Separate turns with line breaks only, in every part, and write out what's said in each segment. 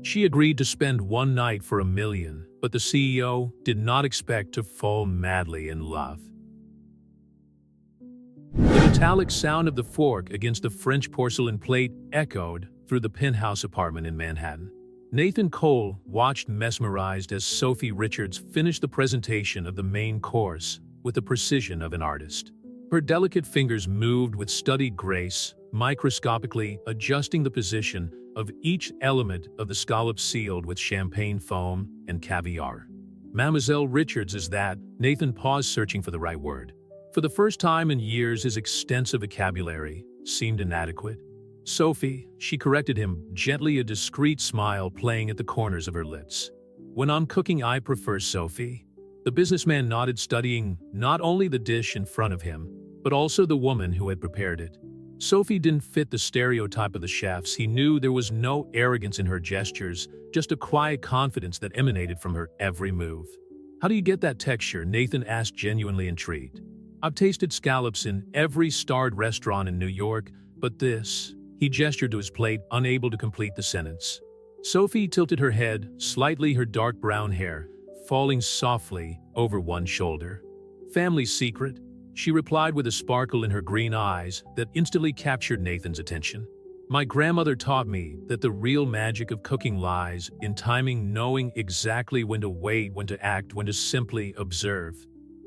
She agreed to spend one night for $1 million, but the CEO did not expect to fall madly in love. The metallic sound of the fork against the French porcelain plate echoed through the penthouse apartment in Manhattan. Nathan Cole watched mesmerized as Sophie Richards finished the presentation of the main course with the precision of an artist. Her delicate fingers moved with studied grace, microscopically adjusting the position of each element of the scallop sealed with champagne foam and caviar. Mademoiselle Richards is that. Nathan paused, searching for the right word. For the first time in years, his extensive vocabulary seemed inadequate. Sophie, she corrected him, gently, a discreet smile playing at the corners of her lips. When I'm cooking, I prefer Sophie. The businessman nodded, studying not only the dish in front of him, but also the woman who had prepared it. Sophie didn't fit the stereotype of the chefs. He knew there was no arrogance in her gestures, just a quiet confidence that emanated from her every move. How do you get that texture? Nathan asked, genuinely intrigued. I've tasted scallops in every starred restaurant in New York, but this... He gestured to his plate, unable to complete the sentence. Sophie tilted her head, slightly, her dark brown hair falling softly over one shoulder. Family secret, she replied with a sparkle in her green eyes that instantly captured Nathan's attention. My grandmother taught me that the real magic of cooking lies in timing, knowing exactly when to wait, when to act, when to simply observe.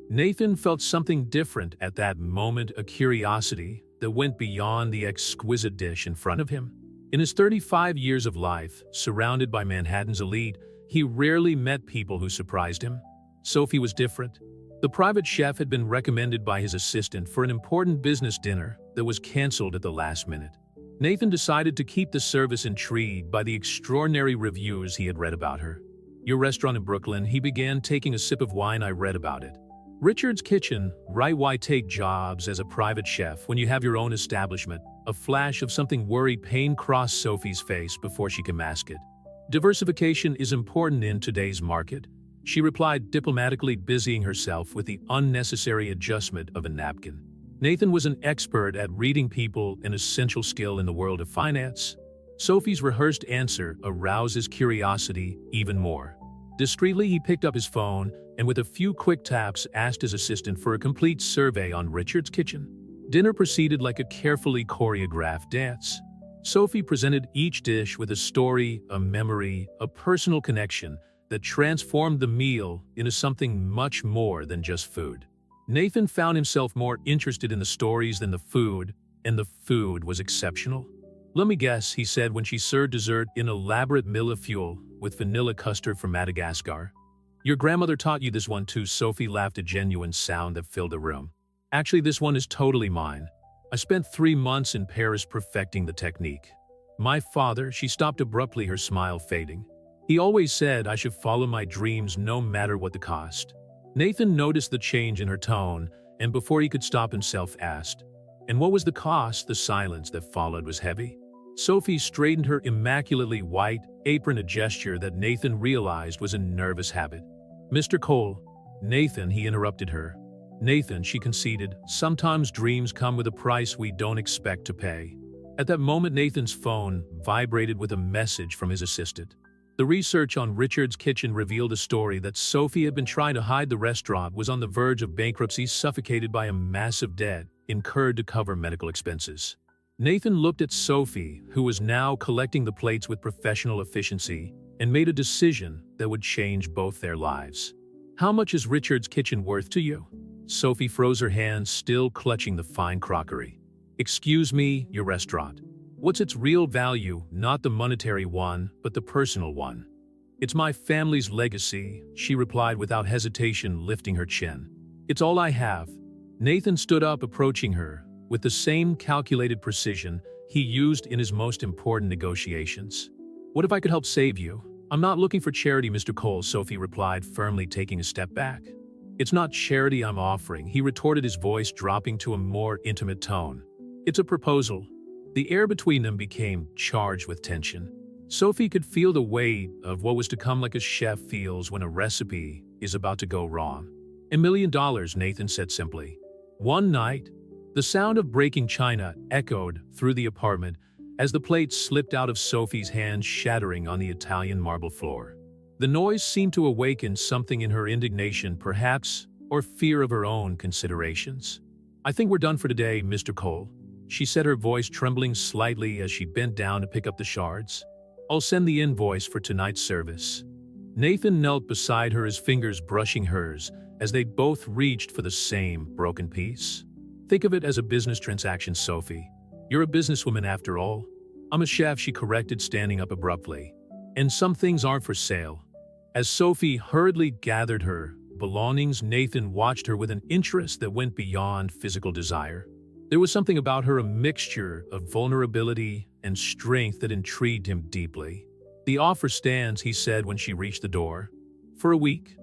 Nathan felt something different at that moment, a curiosity that went beyond the exquisite dish in front of him. In his 35 years of life, surrounded by Manhattan's elite, he rarely met people who surprised him. Sophie was different. The private chef had been recommended by his assistant for an important business dinner that was canceled at the last minute. Nathan decided to keep the service, intrigued by the extraordinary reviews he had read about her. Your restaurant in Brooklyn, he began, taking a sip of wine. I read about it. Richard's Kitchen, right? Why take jobs as a private chef when you have your own establishment? A flash of something worried pain crossed Sophie's face before she could mask it. Diversification is important in today's market, she replied diplomatically, busying herself with the unnecessary adjustment of a napkin. Nathan was an expert at reading people, an essential skill in the world of finance. Sophie's rehearsed answer aroused his curiosity even more. Discreetly, he picked up his phone and with a few quick taps asked his assistant for a complete survey on Richard's Kitchen. Dinner proceeded like a carefully choreographed dance. Sophie presented each dish with a story, a memory, a personal connection that transformed the meal into something much more than just food. Nathan found himself more interested in the stories than the food, and the food was exceptional. Let me guess, he said when she served dessert in elaborate millefeuille with vanilla custard from Madagascar. Your grandmother taught you this one too? Sophie laughed, a genuine sound that filled the room. Actually, this one is totally mine. I spent 3 months in Paris perfecting the technique. My father, she stopped abruptly, her smile fading. He always said I should follow my dreams no matter what the cost. Nathan noticed the change in her tone, and before he could stop himself, asked, and what was the cost? The silence that followed was heavy. Sophie straightened her immaculately white apron, a gesture that Nathan realized was a nervous habit. Mr. Cole. Nathan, he interrupted her. Nathan, she conceded, sometimes dreams come with a price we don't expect to pay. At that moment, Nathan's phone vibrated with a message from his assistant. The research on Richard's Kitchen revealed a story that Sophie had been trying to hide. The restaurant was on the verge of bankruptcy, suffocated by a massive debt incurred to cover medical expenses. Nathan looked at Sophie, who was now collecting the plates with professional efficiency, and made a decision that would change both their lives. How much is Richard's Kitchen worth to you? Sophie froze, her hands still clutching the fine crockery. Excuse me, your restaurant. What's its real value? Not the monetary one, but the personal one. It's my family's legacy, she replied without hesitation, lifting her chin. It's all I have. Nathan stood up, approaching her with the same calculated precision he used in his most important negotiations. What if I could help save you? I'm not looking for charity, Mr. Cole, Sophie replied, firmly taking a step back. It's not charity I'm offering, he retorted, his voice dropping to a more intimate tone. It's a proposal. The air between them became charged with tension. Sophie could feel the weight of what was to come, like a chef feels when a recipe is about to go wrong. $1 million, Nathan said simply. One night, the sound of breaking china echoed through the apartment, as the plate slipped out of Sophie's hand, shattering on the Italian marble floor. The noise seemed to awaken something in her: indignation, perhaps, or fear of her own considerations. "I think we're done for today, Mr. Cole," she said, her voice trembling slightly as she bent down to pick up the shards. "I'll send the invoice for tonight's service." Nathan knelt beside her, his fingers brushing hers, as they both reached for the same broken piece. "Think of it as a business transaction, Sophie. You're a businesswoman after all." "I'm a chef," she corrected, standing up abruptly. "And some things aren't for sale." As Sophie hurriedly gathered her belongings, Nathan watched her with an interest that went beyond physical desire. There was something about her, a mixture of vulnerability and strength, that intrigued him deeply. "The offer stands," he said when she reached the door. "For a week."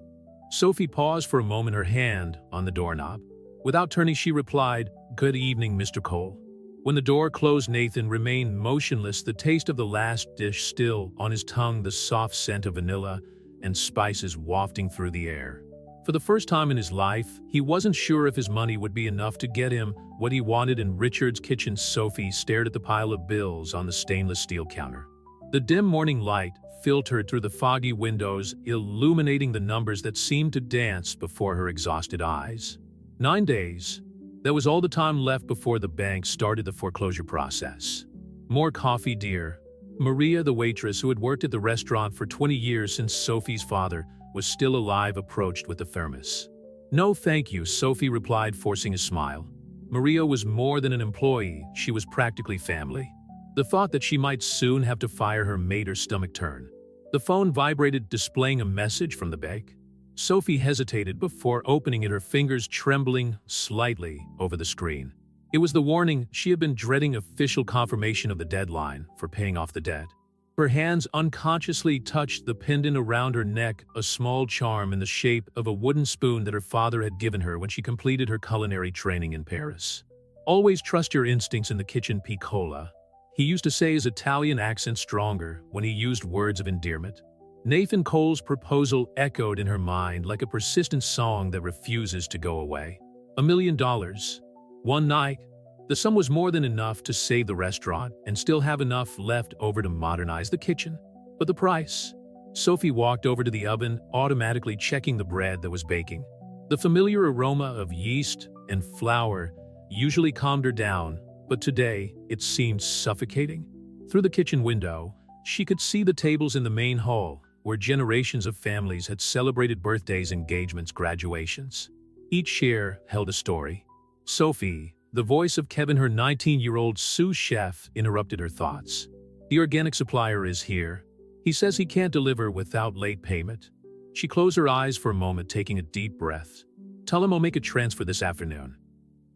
Sophie paused for a moment, her hand on the doorknob. Without turning, she replied, "Good evening, Mr. Cole." When the door closed, Nathan remained motionless, the taste of the last dish still on his tongue, the soft scent of vanilla and spices wafting through the air. For the first time in his life, he wasn't sure if his money would be enough to get him what he wanted in Richard's kitchen. Sophie stared at the pile of bills on the stainless steel counter. The dim morning light filtered through the foggy windows, illuminating the numbers that seemed to dance before her exhausted eyes. 9 days. That was all the time left before the bank started the foreclosure process. "More coffee, dear." Maria, the waitress who had worked at the restaurant for 20 years since Sophie's father was still alive, approached with the thermos. "No, thank you," Sophie replied, forcing a smile. Maria was more than an employee, she was practically family. The thought that she might soon have to fire her made her stomach turn. The phone vibrated, displaying a message from the bank. Sophie hesitated before opening it, her fingers trembling slightly over the screen. It was the warning she had been dreading: official confirmation of the deadline for paying off the debt. Her hands unconsciously touched the pendant around her neck, a small charm in the shape of a wooden spoon that her father had given her when she completed her culinary training in Paris. "Always trust your instincts in the kitchen, Piccola," he used to say, his Italian accent stronger when he used words of endearment. Nathan Cole's proposal echoed in her mind like a persistent song that refuses to go away. $1 million. One night. The sum was more than enough to save the restaurant and still have enough left over to modernize the kitchen. But the price? Sophie walked over to the oven, automatically checking the bread that was baking. The familiar aroma of yeast and flour usually calmed her down, but today it seemed suffocating. Through the kitchen window, she could see the tables in the main hall, where generations of families had celebrated birthdays, engagements, graduations. Each chair held a story. Sophie, the voice of Kevin, her 19-year-old sous chef, interrupted her thoughts. "The organic supplier is here. He says he can't deliver without late payment." She closed her eyes for a moment, taking a deep breath. "Tell him I'll make a transfer this afternoon."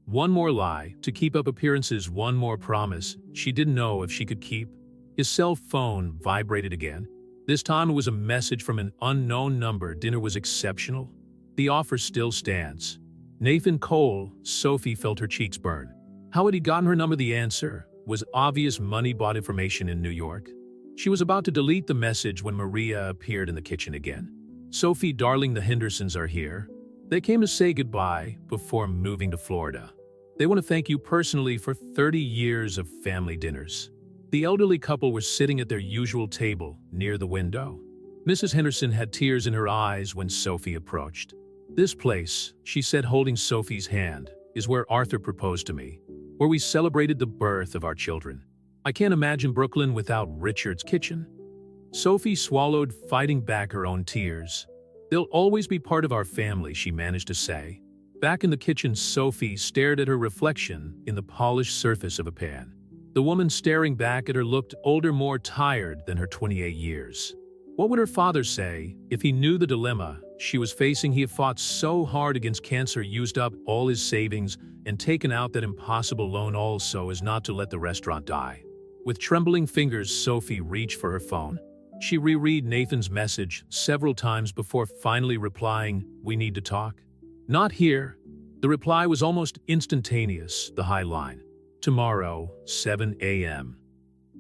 One more lie to keep up appearances, one more promise she didn't know if she could keep. His cell phone vibrated again. This time it was a message from an unknown number. "Dinner was exceptional. The offer still stands." Nathan Cole. Sophie felt her cheeks burn. How had he gotten her number? The answer was obvious: money bought information in New York. She was about to delete the message when Maria appeared in the kitchen again. "Sophie, darling, the Hendersons are here. They came to say goodbye before moving to Florida. They want to thank you personally for 30 years of family dinners." The elderly couple were sitting at their usual table near the window. Mrs. Henderson had tears in her eyes when Sophie approached. "This place," she said, holding Sophie's hand, "is where Arthur proposed to me, where we celebrated the birth of our children. I can't imagine Brooklyn without Richard's kitchen." Sophie swallowed, fighting back her own tears. "They'll always be part of our family," she managed to say. Back in the kitchen, Sophie stared at her reflection in the polished surface of a pan. The woman staring back at her looked older, more tired than her 28 years. What would her father say if he knew the dilemma she was facing? He had fought so hard against cancer, used up all his savings, and taken out that impossible loan all so as not to let the restaurant die. With trembling fingers, Sophie reached for her phone. She reread Nathan's message several times before finally replying, "We need to talk." "Not here." The reply was almost instantaneous, the high line. "Tomorrow, 7 a.m.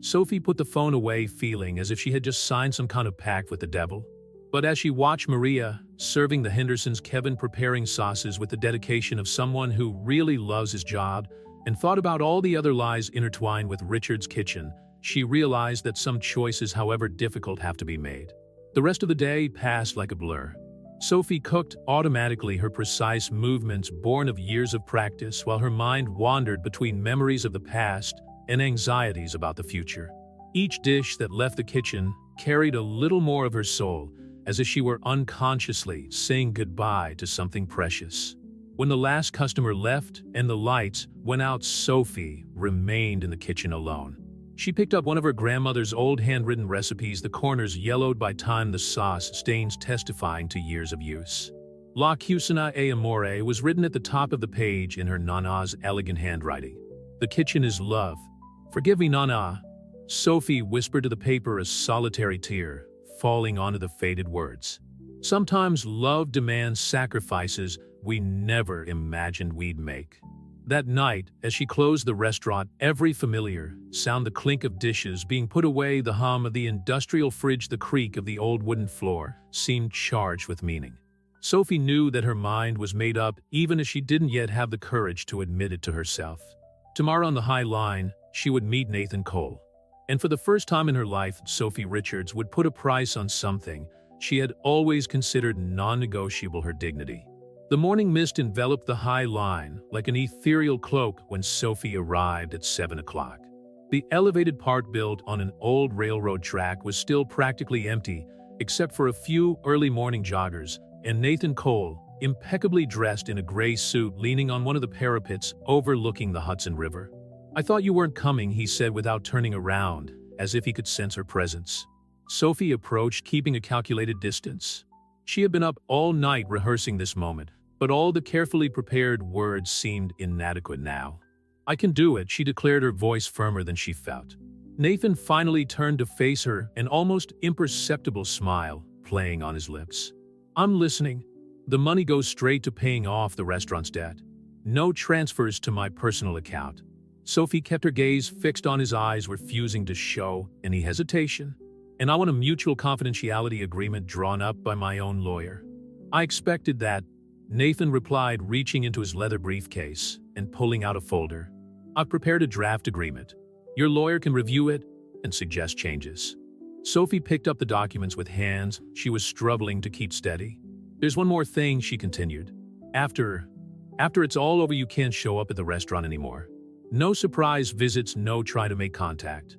Sophie put the phone away, feeling as if she had just signed some kind of pact with the devil. But as she watched Maria serving the Hendersons, Kevin preparing sauces with the dedication of someone who really loves his job, and thought about all the other lies intertwined with Richard's kitchen, she realized that some choices, however difficult, have to be made. The rest of the day passed like a blur. Sophie cooked automatically, her precise movements born of years of practice, while her mind wandered between memories of the past and anxieties about the future. Each dish that left the kitchen carried a little more of her soul, as if she were unconsciously saying goodbye to something precious. When the last customer left and the lights went out, Sophie remained in the kitchen alone. She picked up one of her grandmother's old handwritten recipes, the corners yellowed by time, the sauce stains testifying to years of use. La cucina e amore was written at the top of the page in her Nana's elegant handwriting. The kitchen is love. Forgive me, Nana. Sophie whispered to the paper, a solitary tear falling onto the faded words. Sometimes love demands sacrifices we never imagined we'd make. That night, as she closed the restaurant, every familiar sound, the clink of dishes being put away, the hum of the industrial fridge, the creak of the old wooden floor, seemed charged with meaning. Sophie knew that her mind was made up, even as she didn't yet have the courage to admit it to herself. Tomorrow on the High Line, she would meet Nathan Cole. And for the first time in her life, Sophie Richards would put a price on something she had always considered non-negotiable: her dignity. The morning mist enveloped the High Line like an ethereal cloak when Sophie arrived at 7 o'clock. The elevated part, built on an old railroad track, was still practically empty, except for a few early morning joggers, and Nathan Cole, impeccably dressed in a gray suit, leaning on one of the parapets overlooking the Hudson River. "I thought you weren't coming," he said without turning around, as if he could sense her presence. Sophie approached, keeping a calculated distance. She had been up all night rehearsing this moment, but all the carefully prepared words seemed inadequate now. "I can do it," she declared, her voice firmer than she felt. Nathan finally turned to face her, an almost imperceptible smile playing on his lips. "I'm listening. The money goes straight to paying off the restaurant's debt. No transfers to my personal account." Sophie kept her gaze fixed on his eyes, refusing to show any hesitation. "And I want a mutual confidentiality agreement drawn up by my own lawyer." "I expected that," Nathan replied, reaching into his leather briefcase and pulling out a folder. "I've prepared a draft agreement. Your lawyer can review it and suggest changes." Sophie picked up the documents with hands she was struggling to keep steady. "There's one more thing," she continued. After it's all over, you can't show up at the restaurant anymore. No surprise visits, no try to make contact."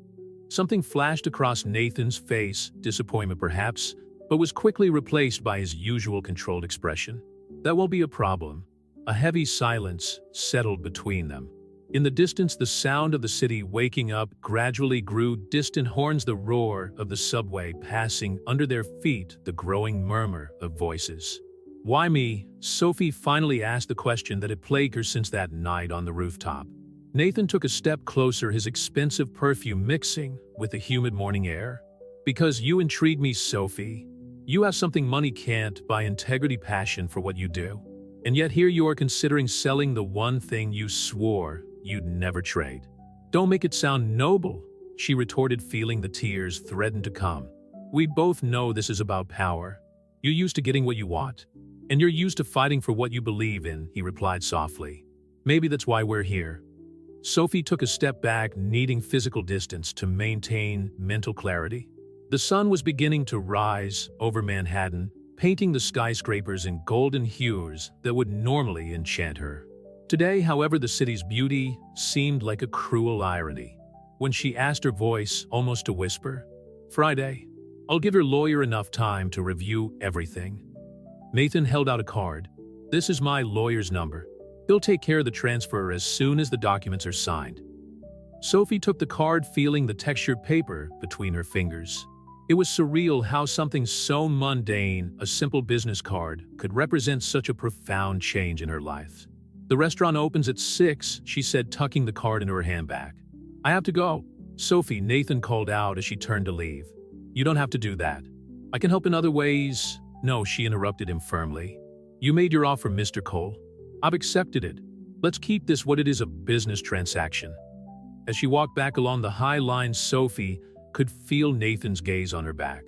Something flashed across Nathan's face, disappointment perhaps, but was quickly replaced by his usual controlled expression. "That won't be a problem." A heavy silence settled between them. In the distance, the sound of the city waking up gradually grew distant, horns, the roar of the subway passing under their feet, the growing murmur of voices. "Why me?" Sophie finally asked, the question that had plagued her since that night on the rooftop. Nathan took a step closer, his expensive perfume mixing with the humid morning air. "Because you intrigue me, Sophie. You have something money can't buy: integrity, passion for what you do. And yet here you are considering selling the one thing you swore you'd never trade." "Don't make it sound noble," she retorted, feeling the tears threaten to come. "We both know this is about power. You're used to getting what you want, and you're used to fighting for what you believe in," he replied softly. "Maybe that's why we're here." Sophie took a step back, needing physical distance to maintain mental clarity. The sun was beginning to rise over Manhattan, painting the skyscrapers in golden hues that would normally enchant her. Today, however, the city's beauty seemed like a cruel irony. When she asked, her voice almost a whisper, "Friday, I'll give your lawyer enough time to review everything." Nathan held out a card. "This is my lawyer's number. He'll take care of the transfer as soon as the documents are signed." Sophie took the card, feeling the textured paper between her fingers. It was surreal how something so mundane, a simple business card, could represent such a profound change in her life. "The restaurant opens at 6, she said, tucking the card into her handbag. "I have to go." "Sophie," Nathan called out as she turned to leave. "You don't have to do that. I can help in other ways." "No," she interrupted him firmly. "You made your offer, Mr. Cole. I've accepted it. Let's keep this what it is, a business transaction." As she walked back along the High Line, Sophie could feel Nathan's gaze on her back.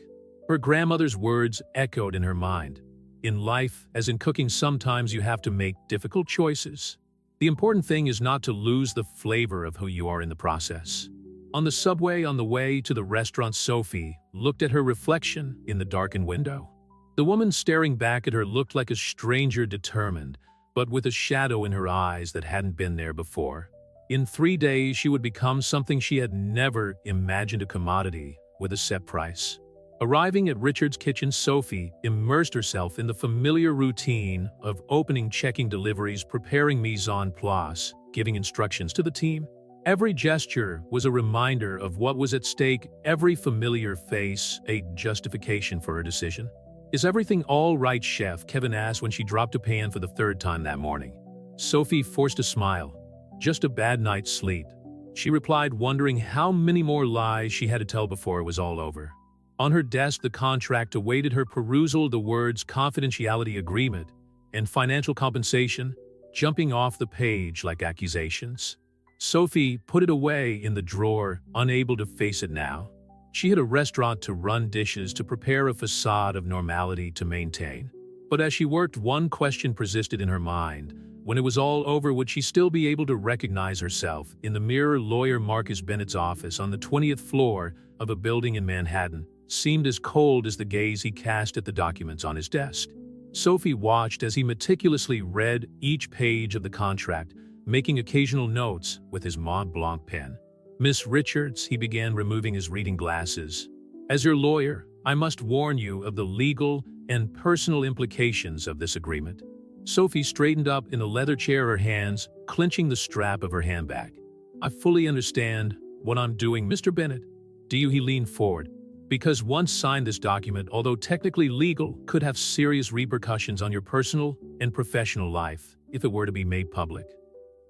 Her grandmother's words echoed in her mind. "In life, as in cooking, sometimes you have to make difficult choices. The important thing is not to lose the flavor of who you are in the process." On the subway on the way to the restaurant, Sophie looked at her reflection in the darkened window. The woman staring back at her looked like a stranger, determined, but with a shadow in her eyes that hadn't been there before. In 3 days, she would become something she had never imagined, a commodity with a set price. Arriving at Richard's kitchen, Sophie immersed herself in the familiar routine of opening, checking deliveries, preparing mise en place, giving instructions to the team. Every gesture was a reminder of what was at stake, every familiar face a justification for her decision. "Is everything all right, chef?" Kevin asked when she dropped a pan for the 3rd time that morning. Sophie forced a smile. "Just a bad night's sleep," she replied, wondering how many more lies she had to tell before it was all over. On her desk, the contract awaited her perusal, the words confidentiality agreement and financial compensation jumping off the page like accusations. Sophie put it away in the drawer, unable to face it now. She had a restaurant to run, dishes to prepare, a facade of normality to maintain. But as she worked, one question persisted in her mind. When it was all over, would she still be able to recognize herself in the mirror? Lawyer Marcus Bennett's office on the 20th floor of a building in Manhattan seemed as cold as the gaze he cast at the documents on his desk. Sophie watched as he meticulously read each page of the contract, making occasional notes with his Mont Blanc pen. "Miss Richards," he began, removing his reading glasses, "as your lawyer, I must warn you of the legal and personal implications of this agreement." Sophie straightened up in the leather chair, her hands clenching the strap of her handbag. "I fully understand what I'm doing, Mr. Bennett. Do you?" He leaned forward. "Because once signed, this document, although technically legal, could have serious repercussions on your personal and professional life if it were to be made public.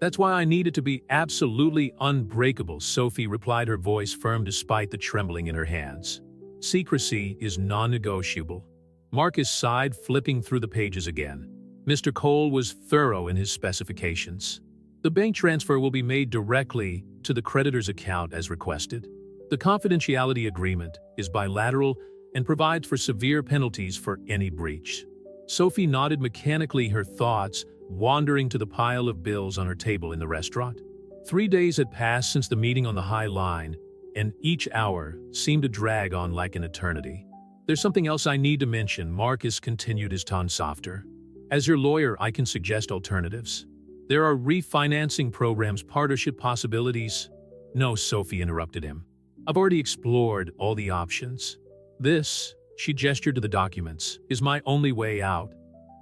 That's why I need it to be absolutely unbreakable," Sophie replied, her voice firm despite the trembling in her hands. "Secrecy is non-negotiable." Marcus sighed, flipping through the pages again. Mr. Cole was thorough in his specifications. "The bank transfer will be made directly to the creditor's account as requested. The confidentiality agreement is bilateral and provides for severe penalties for any breach." Sophie nodded mechanically, her thoughts wandering to the pile of bills on her table in the restaurant. 3 days had passed since the meeting on the High Line, and each hour seemed to drag on like an eternity. "There's something else I need to mention," Marcus continued, his tone softer. "As your lawyer, I can suggest alternatives. There are refinancing programs, partnership possibilities." "No," Sophie interrupted him. "I've already explored all the options. This," she gestured to the documents, "is my only way out."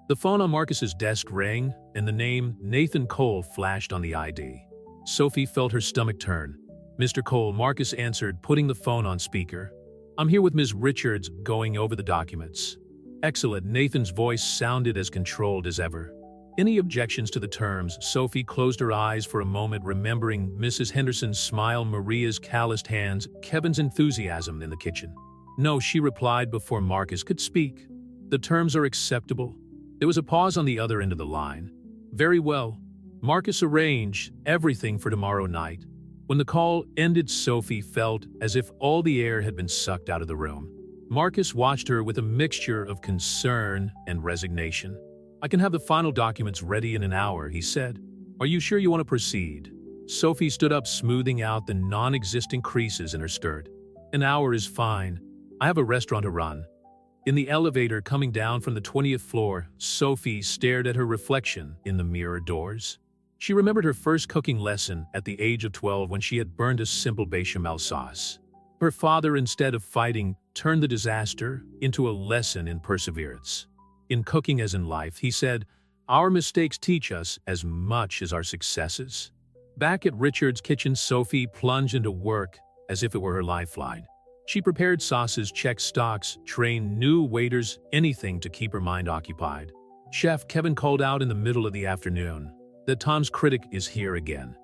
The phone on Marcus's desk rang, and the name Nathan Cole flashed on the ID. Sophie felt her stomach turn. "Mr. Cole," Marcus answered, putting the phone on speaker. "I'm here with Ms. Richards, going over the documents." "Excellent." Nathan's voice sounded as controlled as ever. "Any objections to the terms?" Sophie closed her eyes for a moment, remembering Mrs. Henderson's smile, Maria's calloused hands, Kevin's enthusiasm in the kitchen. "No," she replied before Marcus could speak. "The terms are acceptable." There was a pause on the other end of the line. "Very well." Marcus arranged everything for tomorrow night. When the call ended, Sophie felt as if all the air had been sucked out of the room. Marcus watched her with a mixture of concern and resignation. "I can have the final documents ready in an hour," he said. "Are you sure you want to proceed?" Sophie stood up, smoothing out the non-existent creases in her skirt. "An hour is fine. I have a restaurant to run." In the elevator coming down from the 20th floor, Sophie stared at her reflection in the mirror doors. She remembered her first cooking lesson at the age of 12 when she had burned a simple bechamel sauce. Her father, instead of fighting, turned the disaster into a lesson in perseverance. "In cooking as in life," he said, "our mistakes teach us as much as our successes." Back at Richard's kitchen, Sophie plunged into work as if it were her lifeline. She prepared sauces, checked stocks, trained new waiters, anything to keep her mind occupied. Chef Kevin called out in the middle of the afternoon that Tom's critic is here again.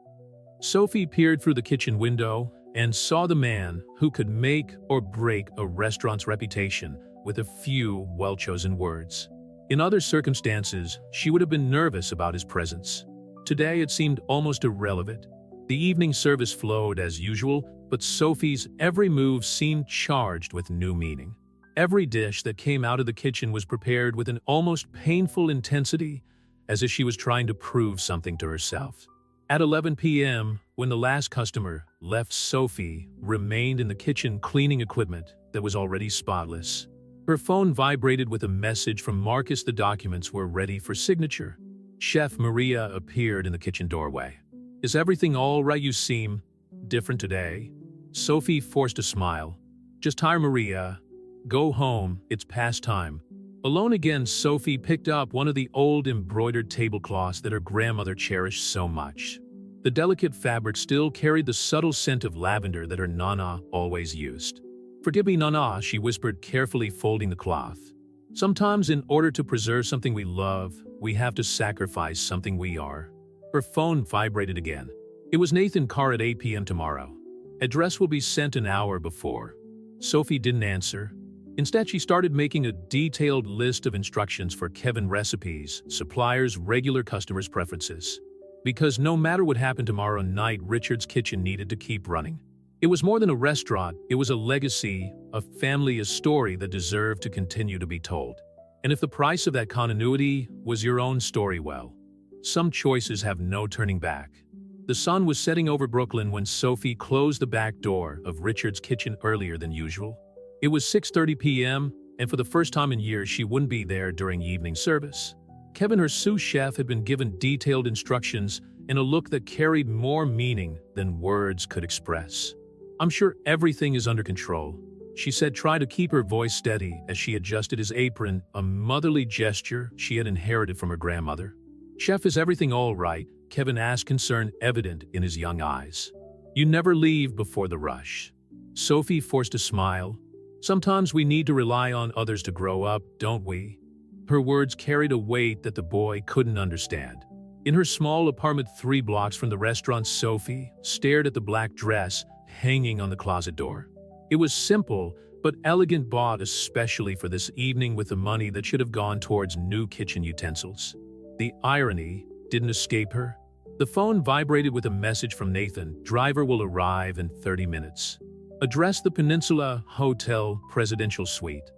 Sophie peered through the kitchen window and saw the man who could make or break a restaurant's reputation with a few well-chosen words. In other circumstances, she would have been nervous about his presence. Today it seemed almost irrelevant. The evening service flowed as usual, but Sophie's every move seemed charged with new meaning. Every dish that came out of the kitchen was prepared with an almost painful intensity, as if she was trying to prove something to herself. At 11 p.m., when the last customer left, Sophie remained in the kitchen cleaning equipment that was already spotless. Her phone vibrated with a message from Marcus. The documents were ready for signature. Chef Maria appeared in the kitchen doorway. "Is everything all right? You seem different today." Sophie forced a smile. "Just tired, Maria. Go home, it's past time." Alone again, Sophie picked up one of the old embroidered tablecloths that her grandmother cherished so much. The delicate fabric still carried the subtle scent of lavender that her Nana always used. "Forgive me, Nana," she whispered, carefully folding the cloth. "Sometimes in order to preserve something we love, we have to sacrifice something we are." Her phone vibrated again. It was Nathan Carr at 8 p.m. tomorrow. Address will be sent an hour before. Sophie didn't answer. Instead, she started making a detailed list of instructions for Kevin: recipes, suppliers, regular customers' preferences. Because no matter what happened tomorrow night, Richard's Kitchen needed to keep running. It was more than a restaurant, it was a legacy, a family, a story that deserved to continue to be told. And if the price of that continuity was your own story, well, some choices have no turning back. The sun was setting over Brooklyn when Sophie closed the back door of Richard's Kitchen earlier than usual. It was 6:30 p.m., and for the first time in years, she wouldn't be there during evening service. Kevin, her sous chef, had been given detailed instructions in a look that carried more meaning than words could express. "I'm sure everything is under control," she said, trying to keep her voice steady as she adjusted his apron, a motherly gesture she had inherited from her grandmother. "Chef, is everything all right?" Kevin asked, concern evident in his young eyes. "You never leave before the rush." Sophie forced a smile. "Sometimes we need to rely on others to grow up, don't we?" Her words carried a weight that the boy couldn't understand. In her small apartment 3 blocks from the restaurant, Sophie stared at the black dress hanging on the closet door. It was simple, but elegant, bought especially for this evening with the money that should have gone towards new kitchen utensils. The irony didn't escape her. The phone vibrated with a message from Nathan: "Driver will arrive in 30 minutes. Address the Peninsula Hotel Presidential Suite."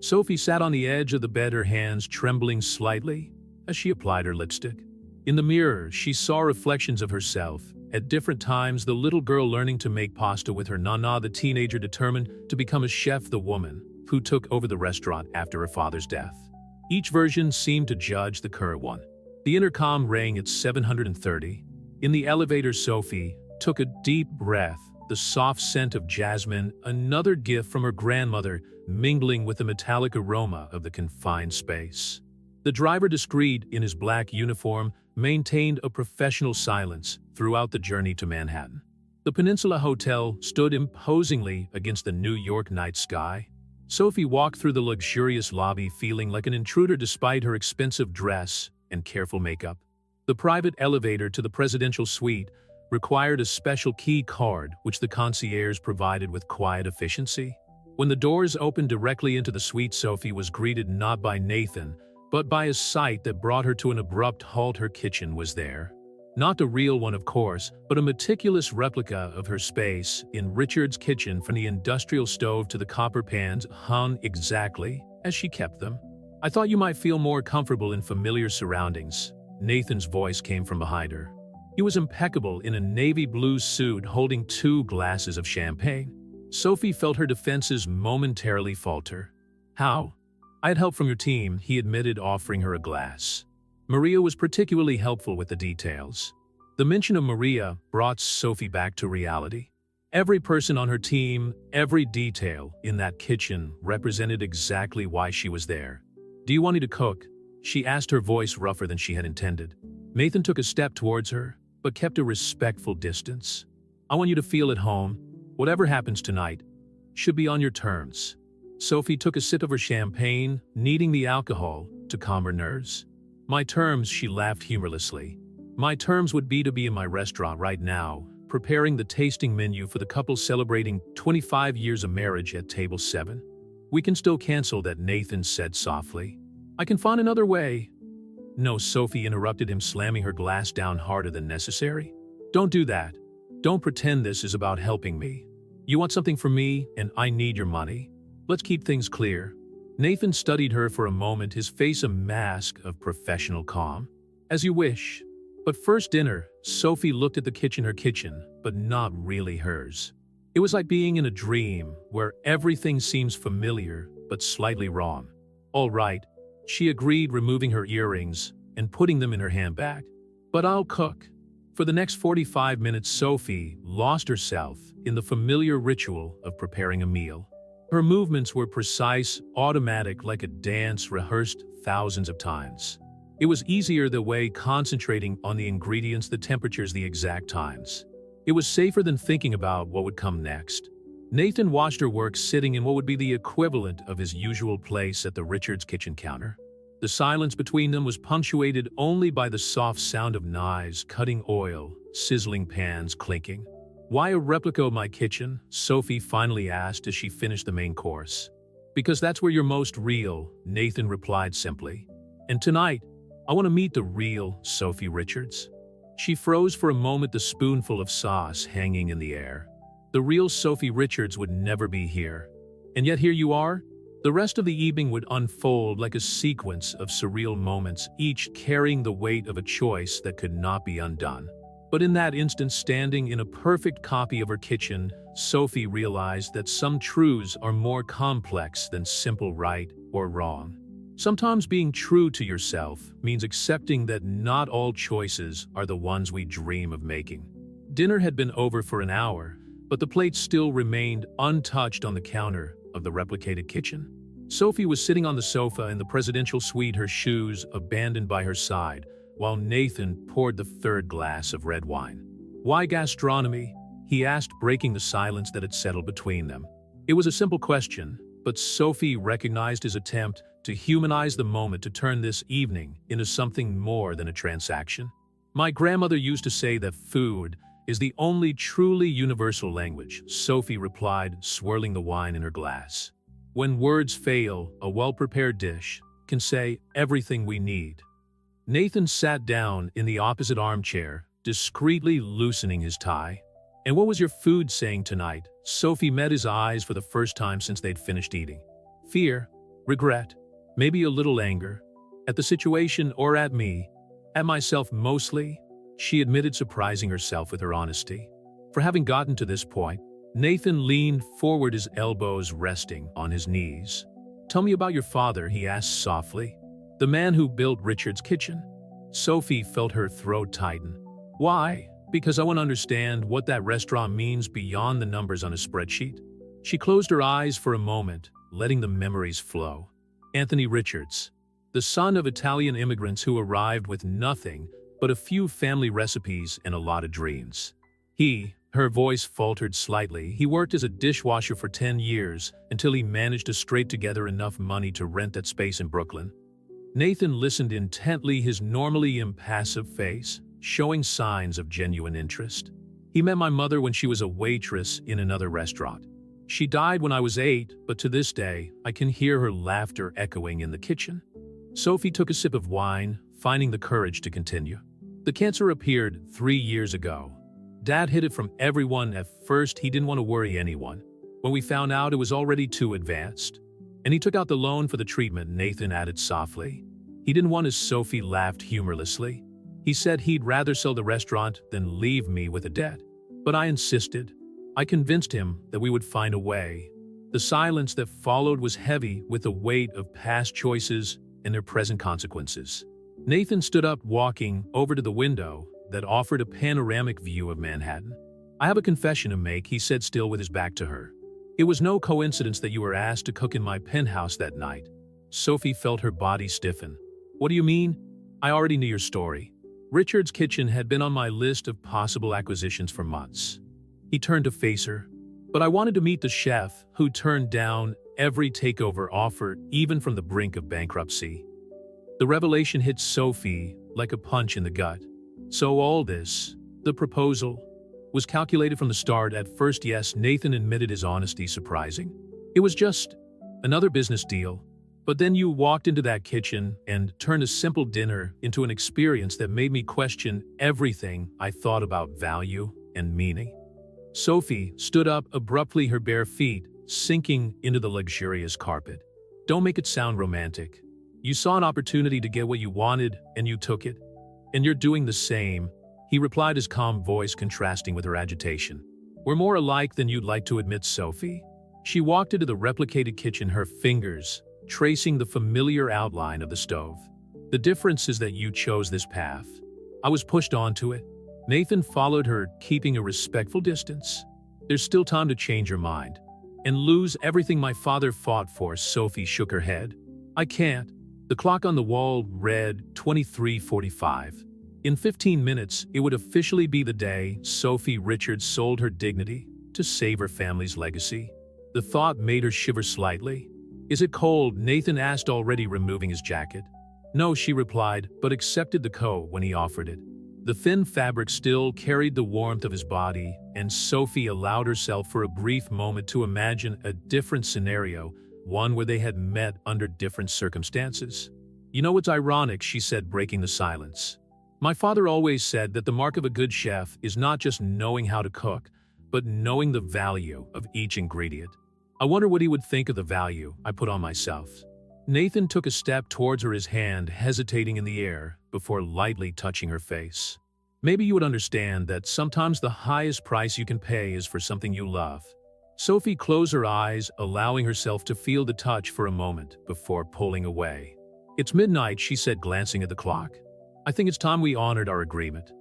Sophie sat on the edge of the bed, her hands trembling slightly as she applied her lipstick. In the mirror, she saw reflections of herself. At different times, the little girl learning to make pasta with her Nana, the teenager determined to become a chef, the woman who took over the restaurant after her father's death. Each version seemed to judge the current one. The intercom rang at 7:30. In the elevator, Sophie took a deep breath, the soft scent of jasmine, another gift from her grandmother, mingling with the metallic aroma of the confined space. The driver, discreet in his black uniform, maintained a professional silence throughout the journey to Manhattan. The Peninsula Hotel stood imposingly against the New York night sky. Sophie walked through the luxurious lobby feeling like an intruder despite her expensive dress and careful makeup. The private elevator to the presidential suite required a special key card which the concierge provided with quiet efficiency. When the doors opened directly into the suite, Sophie was greeted not by Nathan, but by a sight that brought her to an abrupt halt. Her kitchen was there. Not a real one, of course, but a meticulous replica of her space in Richard's Kitchen, from the industrial stove to the copper pans, hung exactly as she kept them. "I thought you might feel more comfortable in familiar surroundings." Nathan's voice came from behind her. He was impeccable in a navy blue suit, holding 2 glasses of champagne. Sophie felt her defenses momentarily falter. "How?" "I had help from your team," he admitted, offering her a glass. Maria was particularly helpful with the details. The mention of Maria brought Sophie back to reality. Every person on her team, every detail in that kitchen represented exactly why she was there. "Do you want me to cook?" she asked, her voice rougher than she had intended. Nathan took a step towards her, but kept a respectful distance. "I want you to feel at home. Whatever happens tonight should be on your terms." Sophie took a sip of her champagne, needing the alcohol to calm her nerves. "My terms," she laughed humorlessly. "My terms would be to be in my restaurant right now, preparing the tasting menu for the couple celebrating 25 years of marriage at table 7. We can still cancel that," Nathan said softly. "I can find another way." "No," Sophie interrupted him, slamming her glass down harder than necessary. "Don't do that. Don't pretend this is about helping me. You want something from me, and I need your money. Let's keep things clear." Nathan studied her for a moment, his face a mask of professional calm. "As you wish." But first dinner, Sophie looked at her kitchen, but not really hers. It was like being in a dream where everything seems familiar but slightly wrong. All right, she agreed, removing her earrings and putting them in her handbag. But I'll cook. For the next 45 minutes, Sophie lost herself in the familiar ritual of preparing a meal. Her movements were precise, automatic, like a dance rehearsed thousands of times. It was easier that way, concentrating on the ingredients, the temperatures, the exact times. It was safer than thinking about what would come next. Nathan watched her work, sitting in what would be the equivalent of his usual place at the Richards kitchen counter. The silence between them was punctuated only by the soft sound of knives cutting oil, sizzling pans clinking. "Why a replica of my kitchen?" Sophie finally asked as she finished the main course. "Because that's where you're most real," Nathan replied simply. "And tonight, I want to meet the real Sophie Richards." She froze for a moment, the spoonful of sauce hanging in the air. The real Sophie Richards would never be here. And yet here you are? The rest of the evening would unfold like a sequence of surreal moments, each carrying the weight of a choice that could not be undone. But in that instant, standing in a perfect copy of her kitchen, Sophie realized that some truths are more complex than simple right or wrong. Sometimes being true to yourself means accepting that not all choices are the ones we dream of making. Dinner had been over for an hour, but the plates still remained untouched on the counter of the replicated kitchen. Sophie was sitting on the sofa in the presidential suite, her shoes abandoned by her side, while Nathan poured the third glass of red wine. "Why gastronomy?" he asked, breaking the silence that had settled between them. It was a simple question, but Sophie recognized his attempt to humanize the moment, to turn this evening into something more than a transaction. "My grandmother used to say that food is the only truly universal language," Sophie replied, swirling the wine in her glass. "When words fail, a well-prepared dish can say everything we need." Nathan sat down in the opposite armchair, discreetly loosening his tie. "And what was your food saying tonight?" Sophie met his eyes for the first time since they'd finished eating. "Fear, regret, maybe a little anger. At the situation or at me? At myself mostly," she admitted, surprising herself with her honesty. For having gotten to this point, Nathan leaned forward, his elbows resting on his knees. "Tell me about your father," he asked softly. "The man who built Richard's kitchen?" Sophie felt her throat tighten. "Why?" "Because I want to understand what that restaurant means beyond the numbers on a spreadsheet." She closed her eyes for a moment, letting the memories flow. Anthony Richards, the son of Italian immigrants who arrived with nothing but a few family recipes and a lot of dreams. Her voice faltered slightly. He worked as a dishwasher for 10 years until he managed to scrape together enough money to rent that space in Brooklyn. Nathan listened intently, his normally impassive face showing signs of genuine interest. "He met my mother when she was a waitress in another restaurant. She died when I was 8, but to this day, I can hear her laughter echoing in the kitchen." Sophie took a sip of wine, finding the courage to continue. "The cancer appeared 3 years ago. Dad hid it from everyone. At first, he didn't want to worry anyone. When we found out, it was already too advanced. And he took out the loan for the treatment," Nathan added softly. "He didn't want," as Sophie laughed humorlessly. "He said he'd rather sell the restaurant than leave me with a debt. But I insisted. I convinced him that we would find a way." The silence that followed was heavy with the weight of past choices and their present consequences. Nathan stood up, walking over to the window that offered a panoramic view of Manhattan. "I have a confession to make," he said, still with his back to her. "It was no coincidence that you were asked to cook in my penthouse that night." Sophie felt her body stiffen. "What do you mean?" "I already knew your story. Richard's kitchen had been on my list of possible acquisitions for months." He turned to face her. "But I wanted to meet the chef who turned down every takeover offer, even from the brink of bankruptcy." The revelation hit Sophie like a punch in the gut. So all this, the proposal, was calculated from the start. At first, yes, Nathan admitted, his honesty surprising. "It was just another business deal. But then you walked into that kitchen and turned a simple dinner into an experience that made me question everything I thought about value and meaning." Sophie stood up abruptly, her bare feet sinking into the luxurious carpet. "Don't make it sound romantic. You saw an opportunity to get what you wanted, and you took it. And you're doing the same, he replied, his calm voice contrasting with her agitation. We're more alike than you'd like to admit, Sophie. She walked into the replicated kitchen, her fingers tracing the familiar outline of the stove. The difference is that you chose this path. I was pushed onto it. Nathan followed her, keeping a respectful distance. There's still time to change your mind and lose everything my father fought for. Sophie shook her head. I can't. The clock on the wall read 23:45. In 15 minutes, it would officially be the day Sophie Richards sold her dignity to save her family's legacy. The thought made her shiver slightly. Is it cold? Nathan asked, already removing his jacket. No, she replied, but accepted the coat when he offered it. The thin fabric still carried the warmth of his body, and Sophie allowed herself for a brief moment to imagine a different scenario, one where they had met under different circumstances. You know what's ironic, she said, breaking the silence. My father always said that the mark of a good chef is not just knowing how to cook, but knowing the value of each ingredient. I wonder what he would think of the value I put on myself. Nathan took a step towards her, his hand hesitating in the air before lightly touching her face. Maybe you would understand that sometimes the highest price you can pay is for something you love. Sophie closed her eyes, allowing herself to feel the touch for a moment before pulling away. It's midnight, she said, glancing at the clock. I think it's time we honored our agreement.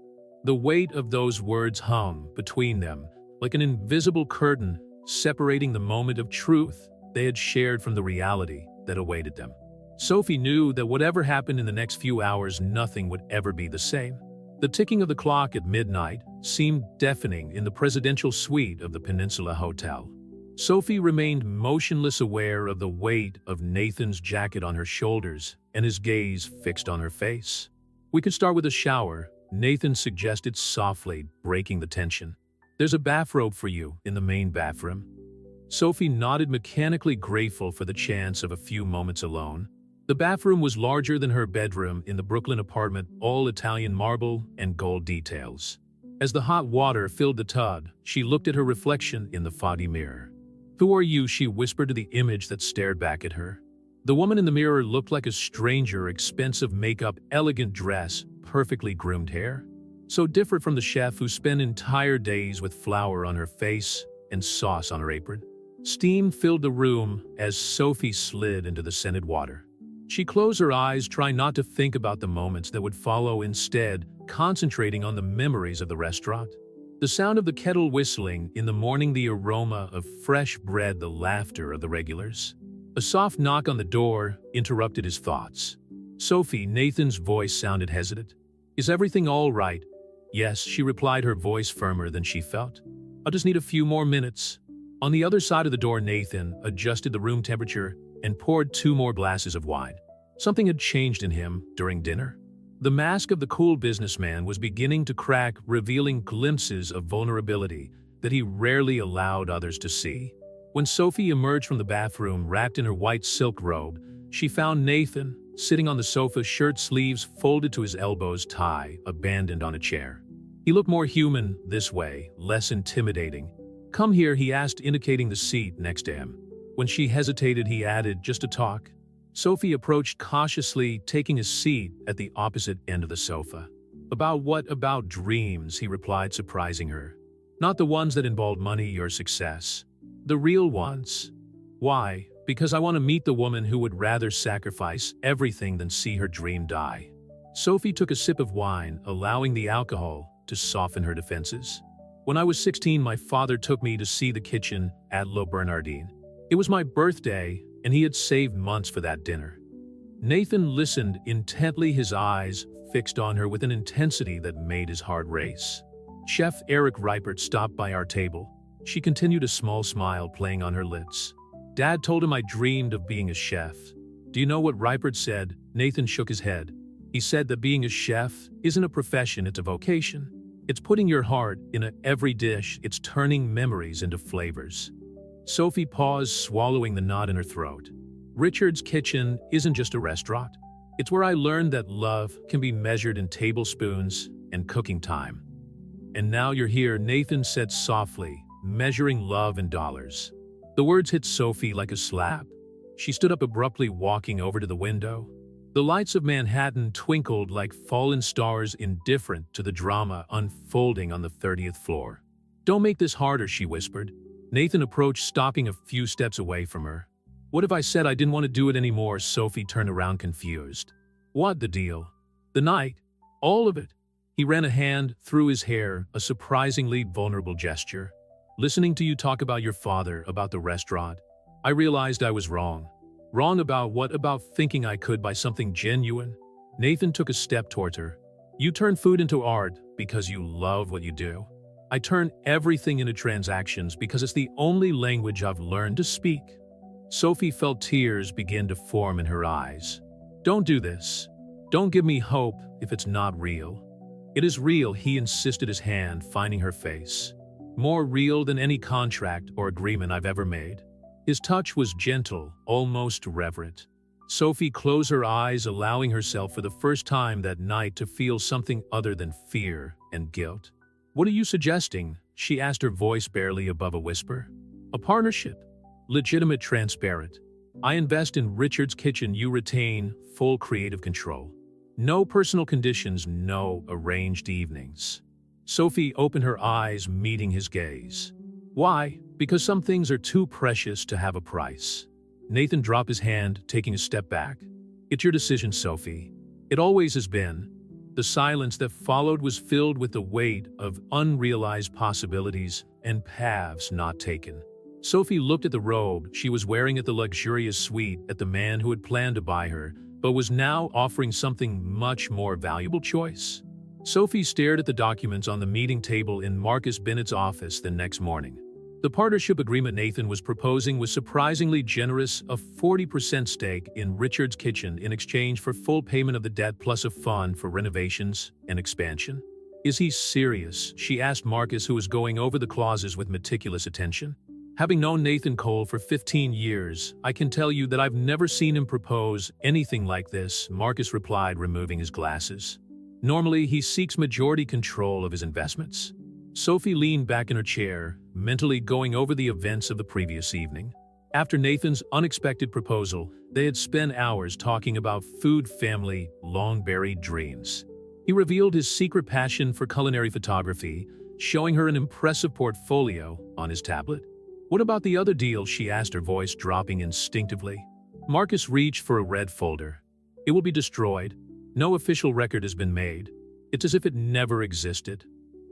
The weight of those words hung between them like an invisible curtain, separating the moment of truth they had shared from the reality that awaited them. Sophie knew that whatever happened in the next few hours, nothing would ever be the same. The ticking of the clock at midnight seemed deafening in the presidential suite of the Peninsula Hotel. Sophie remained motionless, aware of the weight of Nathan's jacket on her shoulders and his gaze fixed on her face. We could start with a shower, Nathan suggested softly, breaking the tension. There's a bathrobe for you in the main bathroom. Sophie nodded, mechanically grateful for the chance of a few moments alone. The bathroom was larger than her bedroom in the Brooklyn apartment, all Italian marble and gold details. As the hot water filled the tub, she looked at her reflection in the foggy mirror. Who are you? She whispered to the image that stared back at her. The woman in the mirror looked like a stranger, expensive makeup, elegant dress, perfectly groomed hair. So different from the chef who spent entire days with flour on her face and sauce on her apron. Steam filled the room as Sophie slid into the scented water. She closed her eyes, trying not to think about the moments that would follow, instead concentrating on the memories of the restaurant. The sound of the kettle whistling in the morning, the aroma of fresh bread, the laughter of the regulars. A soft knock on the door interrupted his thoughts. Sophie, Nathan's voice sounded hesitant. Is everything all right? Yes, she replied, her voice firmer than she felt. I'll just need a few more minutes. On the other side of the door, Nathan adjusted the room temperature and poured 2 more glasses of wine. Something had changed in him during dinner. The mask of the cool businessman was beginning to crack, revealing glimpses of vulnerability that he rarely allowed others to see. When Sophie emerged from the bathroom, wrapped in her white silk robe, she found Nathan sitting on the sofa, shirt sleeves folded to his elbows, tie abandoned on a chair. He looked more human this way, less intimidating. Come here, he asked, indicating the seat next to him. When she hesitated, he added, just to talk. Sophie approached cautiously, taking a seat at the opposite end of the sofa. About what? About dreams, he replied, surprising her. Not the ones that involved money or success. The real ones. Why? Because I want to meet the woman who would rather sacrifice everything than see her dream die. Sophie took a sip of wine, allowing the alcohol to soften her defenses. When I was 16, my father took me to see the kitchen at Le Bernardin. It was my birthday, and he had saved months for that dinner. Nathan listened intently, his eyes fixed on her with an intensity that made his heart race. Chef Eric Reipert stopped by our table. She continued, a small smile playing on her lips. Dad told him I dreamed of being a chef. Do you know what Reipert said? Nathan shook his head. He said that being a chef isn't a profession, it's a vocation. It's putting your heart in every dish, it's turning memories into flavors. Sophie paused, swallowing the knot in her throat. Richard's Kitchen isn't just a restaurant. It's where I learned that love can be measured in tablespoons and cooking time. And now you're here, Nathan said softly, measuring love in dollars. The words hit Sophie like a slap. She stood up abruptly, walking over to the window. The lights of Manhattan twinkled like fallen stars, indifferent to the drama unfolding on the 30th floor. "Don't make this harder," she whispered. Nathan approached, stopping a few steps away from her. "What if I said I didn't want to do it anymore?" Sophie turned around confused. "What, the deal? The night? All of it?" He ran a hand through his hair, a surprisingly vulnerable gesture. "Listening to you talk about your father, about the restaurant, I realized I was wrong. Wrong about what? About thinking I could buy something genuine?" Nathan took a step towards her. "You turn food into art because you love what you do. I turn everything into transactions because it's the only language I've learned to speak." Sophie felt tears begin to form in her eyes. "Don't do this. Don't give me hope if it's not real." "It is real," he insisted, his hand finding her face. "More real than any contract or agreement I've ever made." His touch was gentle, almost reverent. Sophie closed her eyes, allowing herself for the first time that night to feel something other than fear and guilt. "What are you suggesting?" she asked, her voice barely above a whisper. "A partnership. Legitimate, transparent. I invest in Richard's Kitchen. You retain full creative control. No personal conditions, no arranged evenings." Sophie opened her eyes, meeting his gaze. "Why?" "Because some things are too precious to have a price." Nathan dropped his hand, taking a step back. "It's your decision, Sophie. It always has been." The silence that followed was filled with the weight of unrealized possibilities and paths not taken. Sophie looked at the robe she was wearing at the luxurious suite, at the man who had planned to buy her, but was now offering something much more valuable choice. Sophie stared at the documents on the meeting table in Marcus Bennett's office the next morning. The partnership agreement Nathan was proposing was surprisingly generous, a 40% stake in Richard's Kitchen in exchange for full payment of the debt plus a fund for renovations and expansion. "Is he serious?" she asked Marcus, who was going over the clauses with meticulous attention. "Having known Nathan Cole for 15 years, I can tell you that I've never seen him propose anything like this," Marcus replied, removing his glasses. "Normally, he seeks majority control of his investments." Sophie leaned back in her chair, mentally going over the events of the previous evening. After Nathan's unexpected proposal, they had spent hours talking about food, family, long-buried dreams. He revealed his secret passion for culinary photography, showing her an impressive portfolio on his tablet. "What about the other deal?" she asked, her voice dropping instinctively. Marcus reached for a red folder. "It will be destroyed. No official record has been made. It's as if it never existed."